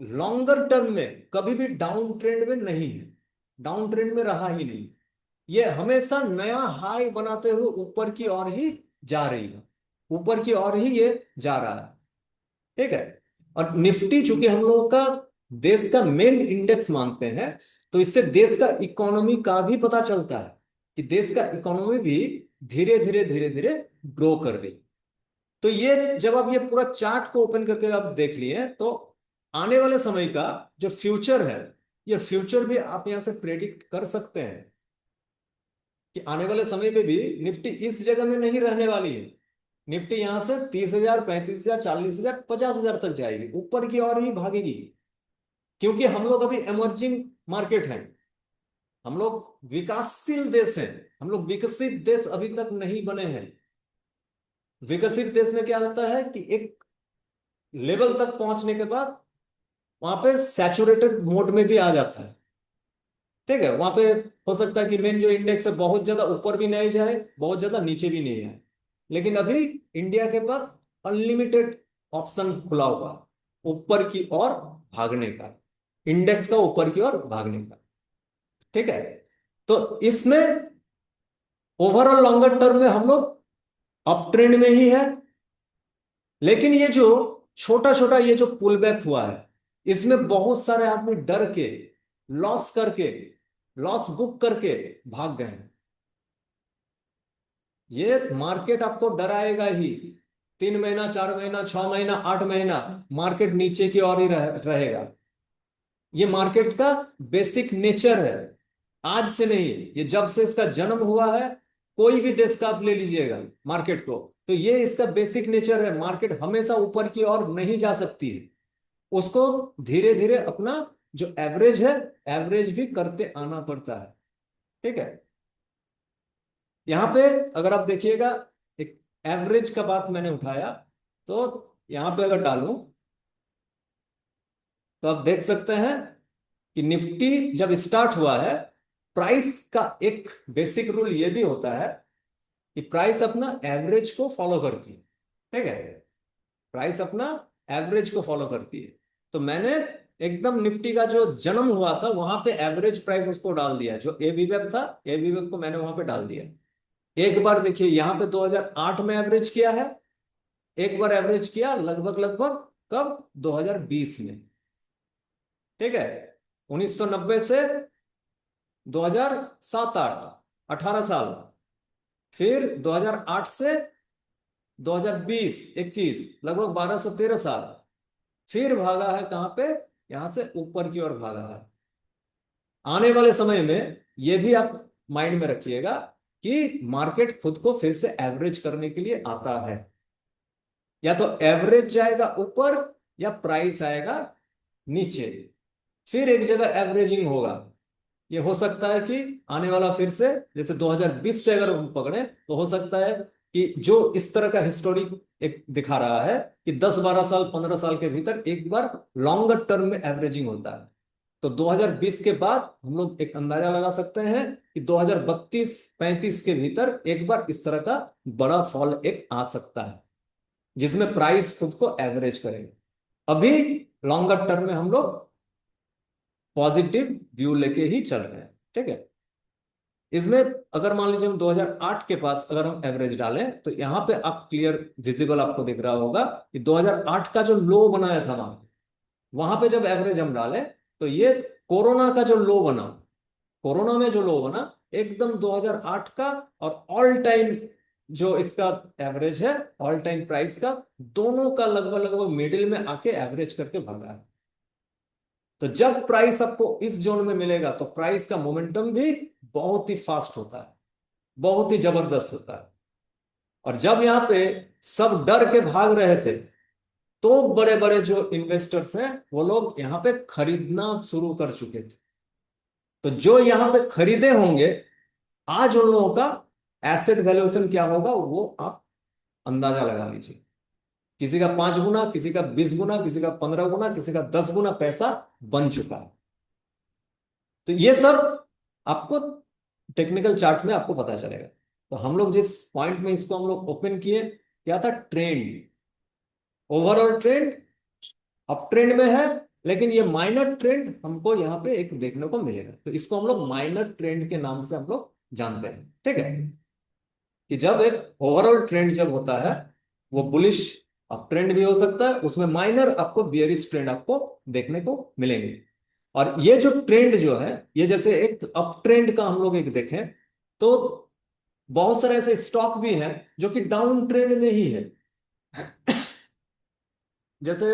लॉन्गर टर्म में कभी भी डाउन ट्रेंड में नहीं है, डाउन ट्रेंड में रहा ही नहीं। ये हमेशा नया हाई बनाते हुए ऊपर की ओर ही जा रही है, ऊपर की ओर ही ये जा रहा है, ठीक है। और निफ्टी चूंकि हम लोगों का देश का मेन इंडेक्स मानते हैं, तो इससे देश का इकोनॉमी का भी पता चलता है कि देश का इकोनॉमी भी धीरे धीरे धीरे धीरे ग्रो कर रही। तो ये जब आप ये पूरा चार्ट को ओपन करके आप देख लिए, तो आने वाले समय का जो फ्यूचर है, ये फ्यूचर भी आप यहां से प्रेडिक्ट कर सकते हैं कि आने वाले समय पे भी निफ्टी इस जगह में नहीं रहने वाली है। निफ्टी यहां से 30,000, 35,000, 40,000, 50,000 तक जाएगी, ऊपर की ओर ही भागेगी। क्योंकि हम लोग अभी इमर्जिंग मार्केट हैं, हम लोग विकासशील देश हैं, हम लोग विकसित देश अभी तक नहीं बने हैं। विकसित देश में क्या होता है कि एक लेवल तक पहुंचने के बाद वहां पे सैचुरेटेड मोड में भी आ जाता है, ठीक है। वहां पे हो सकता है कि मेन जो इंडेक्स है बहुत ज्यादा ऊपर भी नहीं जाए, बहुत ज्यादा नीचे भी नहीं है। लेकिन अभी इंडिया के पास अनलिमिटेड ऑप्शन खुला हुआ है ऊपर की ओर भागने का, इंडेक्स का ऊपर की ओर भागने का, ठीक है। तो इसमें ओवरऑल लॉन्गर टर्म में हम लोग अप ट्रेंड में ही है। लेकिन ये जो छोटा छोटा ये जो पुल बैक हुआ है, इसमें बहुत सारे आदमी डर के, लॉस करके, लॉस बुक करके भाग गए हैं। ये मार्केट आपको डराएगा ही, 3 महीना, 4 महीना, 6 महीना, 8 महीना मार्केट नीचे की ओर ही रहेगा। ये मार्केट का बेसिक नेचर है, आज से नहीं, ये जब से इसका जन्म हुआ है, कोई भी देश का आप ले लीजिएगा मार्केट को, तो ये इसका बेसिक नेचर है। मार्केट हमेशा ऊपर की ओर नहीं जा सकती है, उसको धीरे धीरे अपना जो एवरेज है, एवरेज भी करते आना पड़ता है, ठीक है। यहाँ पे अगर आप देखिएगा, एक एवरेज का बात मैंने उठाया, तो यहाँ पे अगर डालूं तो आप देख सकते हैं कि निफ्टी जब स्टार्ट हुआ है, प्राइस का एक बेसिक रूल ये भी होता है कि प्राइस अपना एवरेज को फॉलो करती है। ठीक है, प्राइस अपना एवरेज को फॉलो करती है। तो मैंने एकदम निफ्टी का जो जन्म हुआ था वहां पे एवरेज प्राइस उसको डाल दिया, जो एबीवेब था, एबीवेब को मैंने वहां पे डाल दिया। एक बार देखिए यहाँ पे 2008 में एवरेज किया है, एक बार एवरेज किया लगभग लगभग कब, 2020 में। ठीक है, 1990 से 2007-8, 18 साल। फिर 2008 से 2020-21, लगभग 12 से 13 साल। फिर भागा है कहां पे, यहां से ऊपर की ओर भागा है। आने वाले समय में यह भी आप माइंड में रखिएगा कि मार्केट खुद को फिर से एवरेज करने के लिए आता है। या तो एवरेज जाएगा ऊपर या प्राइस आएगा नीचे, फिर एक जगह एवरेजिंग होगा। ये हो सकता है कि आने वाला फिर से जैसे 2020 से अगर हम पकड़े तो हो सकता है कि जो इस तरह का हिस्टोरिक एक दिखा रहा है कि 10-12 साल 15 साल के भीतर एक बार लॉन्गर टर्म में एवरेजिंग होता है। तो 2020 के बाद हम लोग एक अंदाजा लगा सकते हैं कि 2032-35 के भीतर एक बार इस तरह का बड़ा फॉल एक आ सकता है, जिसमें प्राइस खुद को एवरेज करेगा। अभी लॉन्गर टर्म में हम लोग पॉजिटिव व्यू लेके ही चल रहे हैं। ठीक है, इसमें अगर मान लीजिए हम 2008 के पास अगर हम एवरेज डालें तो यहां पे आप क्लियर विजिबल आपको दिख रहा होगा कि 2008 का जो लो बनाया था वहां पे जब एवरेज हम डालें तो ये कोरोना का जो लो बना, कोरोना में जो लो बना एकदम 2008 का, और ऑल टाइम जो इसका एवरेज है, ऑल टाइम प्राइस का, दोनों का लगभग लगभग मिडिल में आके एवरेज करके भागा है। तो जब प्राइस आपको इस जोन में मिलेगा तो प्राइस का मोमेंटम भी बहुत ही फास्ट होता है, बहुत ही जबरदस्त होता है। और जब यहां पे सब डर के भाग रहे थे तो बड़े बड़े जो इन्वेस्टर्स हैं वो लोग यहां पे खरीदना शुरू कर चुके थे। तो जो यहां पे खरीदे होंगे, आज उन लोगों का एसेट वैल्यूएशन क्या होगा वो आप अंदाजा लगा लीजिए। किसी का 5 गुना, किसी का 20 गुना, किसी का 15 गुना, किसी का 10 गुना पैसा बन चुका है। तो ये सब आपको टेक्निकल चार्ट में आपको पता चलेगा। तो हम लोग जिस पॉइंट में इसको हम लोग ओपन किए, क्या था, trend, overall trend up trend में है, लेकिन ये माइनर ट्रेंड हमको यहाँ पे एक देखने को मिलेगा। तो इसको हम लोग माइनर ट्रेंड के नाम से हम लोग जानते हैं। ठीक है, कि जब एक ओवरऑल ट्रेंड जब होता है वो बुलिश अप ट्रेंड भी हो सकता है, उसमें माइनर आपको बियरिश ट्रेंड आपको देखने को मिलेंगे। और ये जो ट्रेंड जो है, ये जैसे एक अप ट्रेंड का हम लोग एक देखें तो बहुत सारे ऐसे स्टॉक भी हैं जो कि डाउन ट्रेंड में ही है। जैसे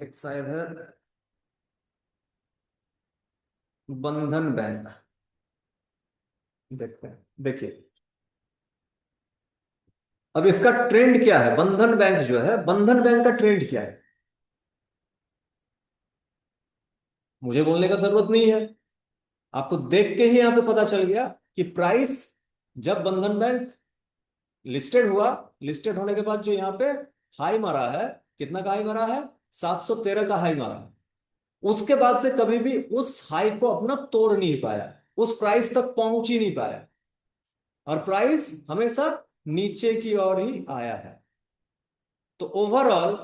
एक शायद है बंधन बैंक, देखते हैं, देखिए अब इसका ट्रेंड क्या है। बंधन बैंक जो है, बंधन बैंक का ट्रेंड क्या है, मुझे बोलने का जरूरत नहीं है, आपको देख के ही यहां पे पता चल गया कि प्राइस जब बंधन बैंक लिस्टेड हुआ, लिस्टेड होने के बाद जो यहाँ पे हाई मारा है, कितना का हाई मारा है, 713 का हाई मारा है। उसके बाद से कभी भी उस हाई को अपना तोड़ नहीं पाया, उस प्राइस तक पहुंच ही नहीं पाया, और प्राइस हमेशा नीचे की ओर ही आया है। तो ओवरऑल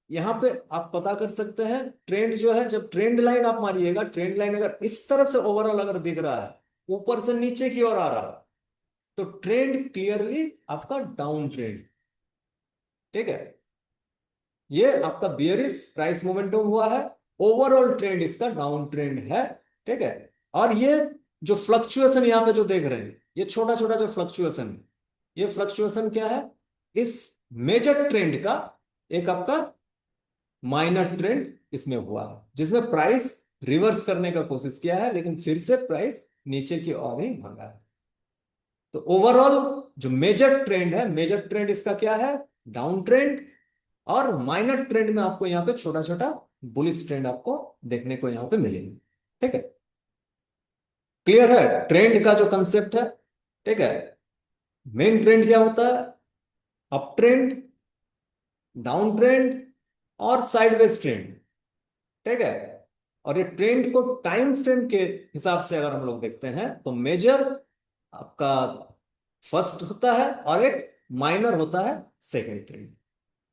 यहां पे आप पता कर सकते हैं ट्रेंड जो है, जब ट्रेंड लाइन आप मारिएगा, ट्रेंड लाइन अगर इस तरह से ओवरऑल अगर दिख रहा है, ऊपर से नीचे की ओर आ रहा है, तो ट्रेंड क्लियरली आपका डाउन ट्रेंड। ठीक है, ये आपका बियरिश प्राइस मोमेंटम हुआ है, ओवरऑल ट्रेंड इसका डाउन ट्रेंड है। ठीक है, और ये जो फ्लक्चुएशन यहां पे जो देख रहे हैं, ये छोटा छोटा जो फ्लक्चुएशन है, ये फ्लक्चुएशन क्या है, इस मेजर ट्रेंड का एक आपका माइनर ट्रेंड इसमें हुआ है, जिसमें प्राइस रिवर्स करने का कोशिश किया है, लेकिन फिर से प्राइस नीचे की ओर ही भागा है। तो ओवरऑल जो मेजर ट्रेंड है, मेजर ट्रेंड इसका क्या है, डाउन ट्रेंड। और माइनर ट्रेंड में आपको यहाँ पे छोटा छोटा बुलिश ट्रेंड आपको देखने को यहाँ पे मिलेंगे। ठीक है, क्लियर है ट्रेंड का जो कंसेप्ट है? ठीक है, मेन ट्रेंड क्या होता है? अप ट्रेंड, डाउन ट्रेंड और साइडवेज ट्रेंड। ठीक है, और ये ट्रेंड को टाइम फ्रेम के हिसाब से अगर हम लोग देखते हैं तो मेजर आपका फर्स्ट होता है और एक माइनर होता है second trend.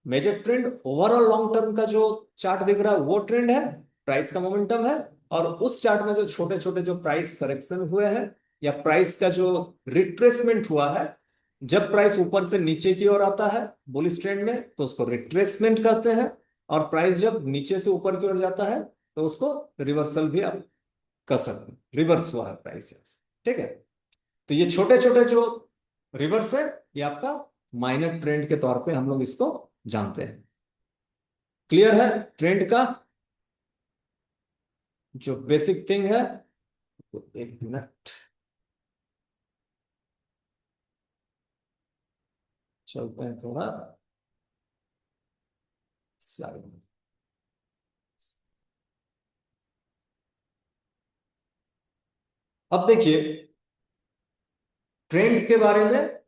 Major trend overall long term का जो चार्ट दिख रहा है वो ट्रेंड है, प्राइस का मोमेंटम है। और उस चार्ट में जो छोटे छोटे जो प्राइस करेक्शन हुए हैं या प्राइस का जो रिट्रेसमेंट हुआ है, जब प्राइस ऊपर से नीचे की ओर आता है बुलिश ट्रेंड में तो उसको रिट्रेसमेंट कहते हैं, और प्राइस जब नीचे से ऊपर की ओर जाता है तो उसको रिवर्सल भी आप कर सकते हैं, रिवर्स हुआ है प्राइस यहाँ से। ठीक है, तो ये छोटे छोटे जो रिवर्स है ये आपका माइनर ट्रेंड के तौर पे हम लोग इसको जानते हैं। क्लियर है ट्रेंड का जो बेसिक थिंग है? तो एक मिनट चलते हैं थोड़ा स्लाइड में। अब देखिए ट्रेंड के बारे में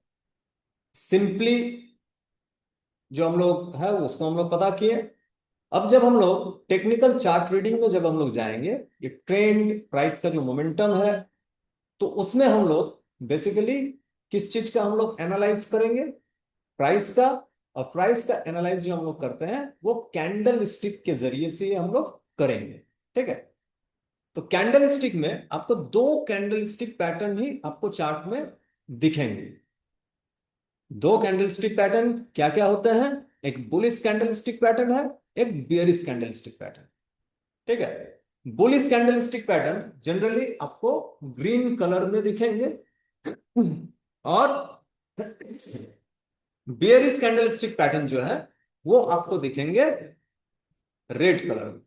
सिंपली जो हम लोग है उसको हम लोग पता किए। अब जब हम लोग टेक्निकल चार्ट रीडिंग में जब हम लोग जाएंगे, ये ट्रेंड प्राइस का जो मोमेंटम है तो उसमें हम लोग बेसिकली किस चीज का हम लोग एनालाइज करेंगे? प्राइस का। और प्राइस का एनालाइज जो हम लोग करते हैं वो कैंडल स्टिक के जरिए से हम लोग करेंगे। ठीक है, तो कैंडल स्टिक में आपको दो कैंडल स्टिक पैटर्न ही आपको चार्ट में दिखेंगे। दो कैंडल स्टिक पैटर्न क्या क्या होते हैं? एक बुलिश कैंडल स्टिक पैटर्न है, एक बियरिश कैंडल स्टिक पैटर्न। ठीक है, bullish candle stick pattern generally आपको ग्रीन कलर में दिखेंगे और बियरिश कैंडल स्टिक पैटर्न जो है वो आपको दिखेंगे रेड कलर में।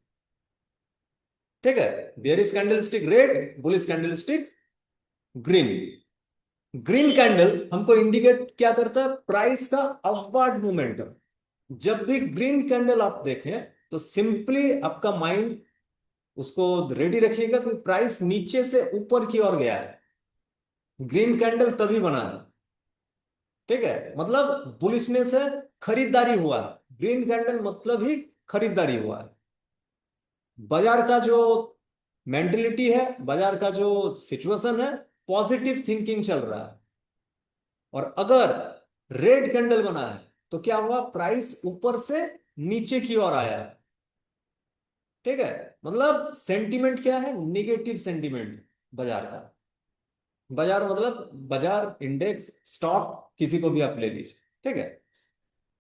ठीक है, bearish candle stick red, bullish candle stick green. Green candle हमको इंडिकेट क्या करता है? प्राइस का अपवर्ड मोमेंटम। जब भी ग्रीन कैंडल आप देखें तो सिंपली आपका माइंड उसको रेडी रखिएगा कि प्राइस नीचे से ऊपर की ओर गया है, ग्रीन कैंडल तभी बना है। ठीक है, मतलब बुलिशनेस है, खरीदारी हुआ है, ग्रीन कैंडल मतलब ही खरीदारी हुआ है। बाजार का जो मेंटेलिटी है, बाजार का जो सिचुएशन है, पॉजिटिव थिंकिंग चल रहा है। और अगर रेड कैंडल बना है तो क्या हुआ? प्राइस ऊपर से नीचे की ओर आया है। ठीक है, मतलब सेंटीमेंट क्या है? निगेटिव सेंटीमेंट बाजार का। बाजार मतलब बाजार, इंडेक्स, स्टॉक, किसी को भी आप ले लीजिए। ठीक है,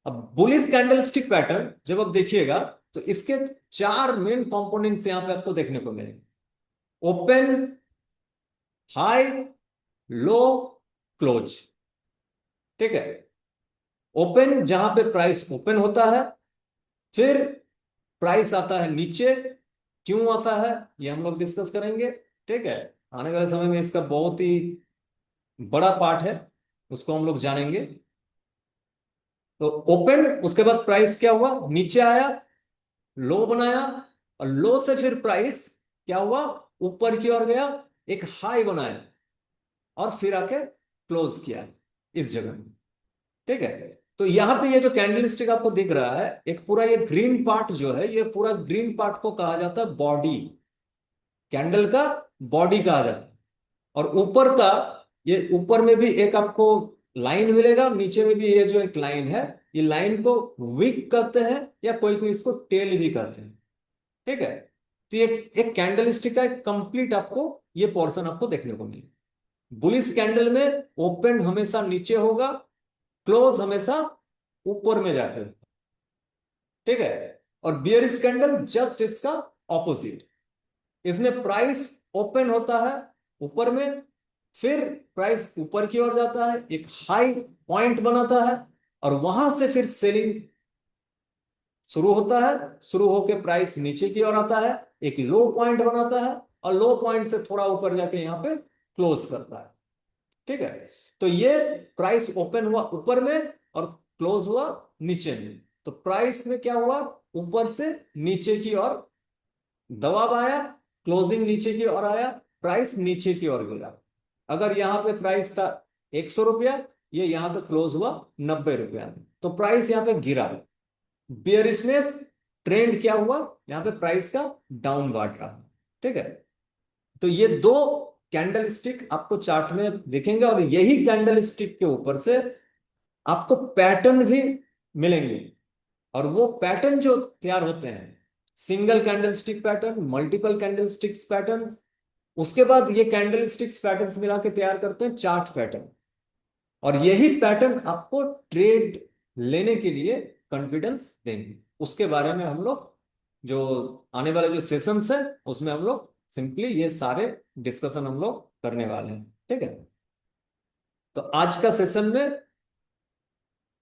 अब बुलिश कैंडलस्टिक पैटर्न जब आप देखिएगा तो इसके चार मेन कंपोनेंट्स यहां पे आपको देखने को मिलेंगे। ओपन, हाई, लो, क्लोज। ठीक है, ओपन जहां पे प्राइस ओपन होता है, फिर प्राइस आता है नीचे। क्यों आता है ये हम लोग डिस्कस करेंगे। ठीक है, आने वाले समय में इसका बहुत ही बड़ा पार्ट है, उसको हम लोग जानेंगे। तो ओपन, उसके बाद प्राइस क्या हुआ? नीचे आया, लो बनाया, और लो से फिर प्राइस क्या हुआ? ऊपर की ओर गया, एक हाई बनाया, और फिर आके क्लोज किया इस जगह। ठीक है, तो यहां पे ये जो कैंडल स्टिक आपको दिख रहा है, एक पूरा ये ग्रीन पार्ट जो है, ये पूरा ग्रीन पार्ट को कहा जाता है बॉडी। कैंडल का बॉडी कहा जाता है। और ऊपर का, ये ऊपर में भी एक आपको लाइन मिलेगा, नीचे में भी ये जो एक लाइन है, ये लाइन को विक कहते हैं या कोई कोई इसको टेल भी कहते हैं। ठीक है, तो ये एक कैंडल स्टिक का एक कंप्लीट आपको ये पोर्शन आपको देखने को मिले। बुलिश कैंडल में ओपन हमेशा नीचे होगा, क्लोज हमेशा ऊपर में जाकर। ठीक है, और बियरिश कैंडल जस्ट इसका ऑपोजिट। इसमें प्राइस ओपन होता है ऊपर में, फिर प्राइस ऊपर की ओर जाता है, एक हाई पॉइंट बनाता है, और वहां से फिर सेलिंग शुरू होता है। शुरू होकर प्राइस नीचे की ओर आता है, एक लो पॉइंट बनाता है, और लो पॉइंट से थोड़ा ऊपर जाके यहां पे क्लोज करता है। ठीक है, तो ये प्राइस ओपन हुआ ऊपर में और क्लोज हुआ नीचे में। तो प्राइस में क्या हुआ? ऊपर से नीचे की ओर दबाव आया, क्लोजिंग नीचे की ओर आया, प्राइस नीचे की ओर गिरा। अगर यहाँ पे प्राइस था 100 रुपया, ये यहाँ पे क्लोज हुआ 90 रुपया, तो प्राइस यहाँ पे गिरा। बियरिशनेस ट्रेंड क्या हुआ, यहाँ पे प्राइस का डाउनवर्ड रहा। ठीक है, तो ये दो कैंडल स्टिक आपको चार्ट में दिखेंगे, और यही कैंडल स्टिक के ऊपर से आपको पैटर्न भी मिलेंगे। और वो पैटर्न जो तैयार होते हैं, single candle stick pattern, multiple candle sticks pattern, उसके बाद ये कैंडल स्टिक्स पैटर्न्स मिला के तैयार करते हैं चार्ट पैटर्न। और यही पैटर्न आपको ट्रेड लेने के लिए कॉन्फिडेंस देंगे। उसके बारे में हम लोग जो आने वाले जो सेशंस है उसमें हम लोग सिंपली ये सारे डिस्कशन हम लोग करने वाले हैं। ठीक है, तो आज का सेशन में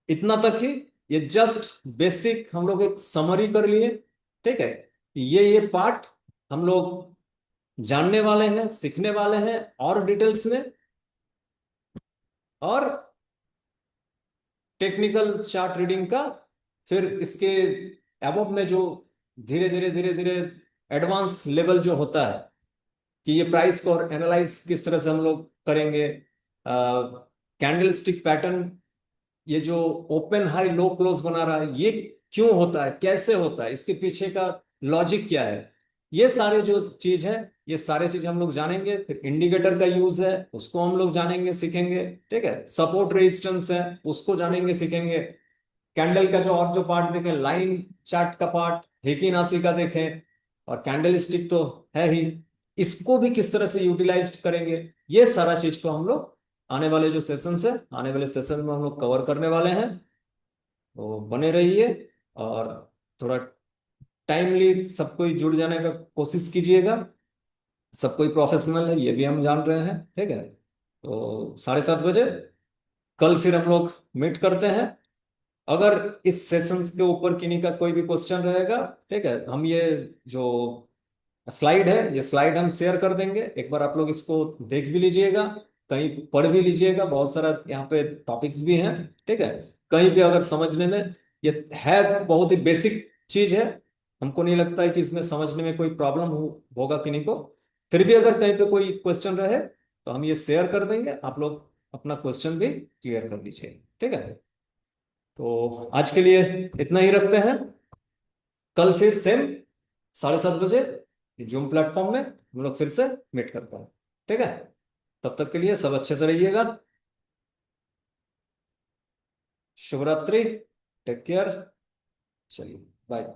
इतना तक ही। ये जस्ट बेसिक हम लोग एक समरी कर लिए। ठीक है, ये पार्ट हम लोग जानने वाले हैं, सीखने वाले हैं और डिटेल्स में, और टेक्निकल चार्ट रीडिंग का फिर इसके अबव में जो धीरे धीरे धीरे धीरे एडवांस लेवल जो होता है कि ये प्राइस को और एनालाइज किस तरह से हम लोग करेंगे, कैंडल स्टिक पैटर्न, ये जो ओपन हाई लो क्लोज बना रहा है ये क्यों होता है, कैसे होता है, इसके पीछे का लॉजिक क्या है, ये सारे जो चीज है ये सारे चीज हम लोग जानेंगे। फिर इंडिकेटर का यूज है उसको हम लोग जानेंगे सीखेंगे। ठीक है, सपोर्ट रेजिस्टेंस है उसको जानेंगे सीखेंगे। कैंडल का जो और जो पार्ट देखें, लाइन चार्ट का पार्ट, हेकी नासी का देखें, और कैंडल स्टिक तो है ही, इसको भी किस तरह से यूटिलाइज करेंगे, ये सारा चीज को हम लोग आने वाले जो सेशंस है, आने वाले सेशन में हम लोग कवर करने वाले हैं। तो बने रहिए, और थोड़ा टाइमली सब कोई जुड़ जाने का कोशिश कीजिएगा। सब कोई प्रोफेशनल है ये भी हम जान रहे हैं। ठीक है, तो 7:30 बजे कल फिर हम लोग मीट करते हैं। अगर इस सेशंस के ऊपर किन्हीं का कोई भी क्वेश्चन रहेगा, ठीक है, हम ये जो स्लाइड है ये स्लाइड हम शेयर कर देंगे, एक बार आप लोग इसको देख भी लीजिएगा, कहीं पढ़ भी लीजिएगा, बहुत सारा यहाँ पे टॉपिक्स भी हैं। ठीक है, कहीं भी अगर समझने में, ये है बहुत ही बेसिक चीज है, हमको नहीं लगता है कि इसमें समझने में कोई प्रॉब्लम होगा किन्हीं को। फिर भी अगर कहीं पे कोई क्वेश्चन रहे तो हम ये शेयर कर देंगे, आप लोग अपना क्वेश्चन भी क्लियर कर लीजिए। ठीक है, तो आज के लिए इतना ही रखते हैं। कल फिर सेम 7:30 बजे जूम प्लेटफॉर्म में हम लोग फिर से मीट करते हैं। ठीक है, तब तक के लिए सब अच्छे से रहिएगा। शुभ रात्रि, टेक केयर, चलिए बाय।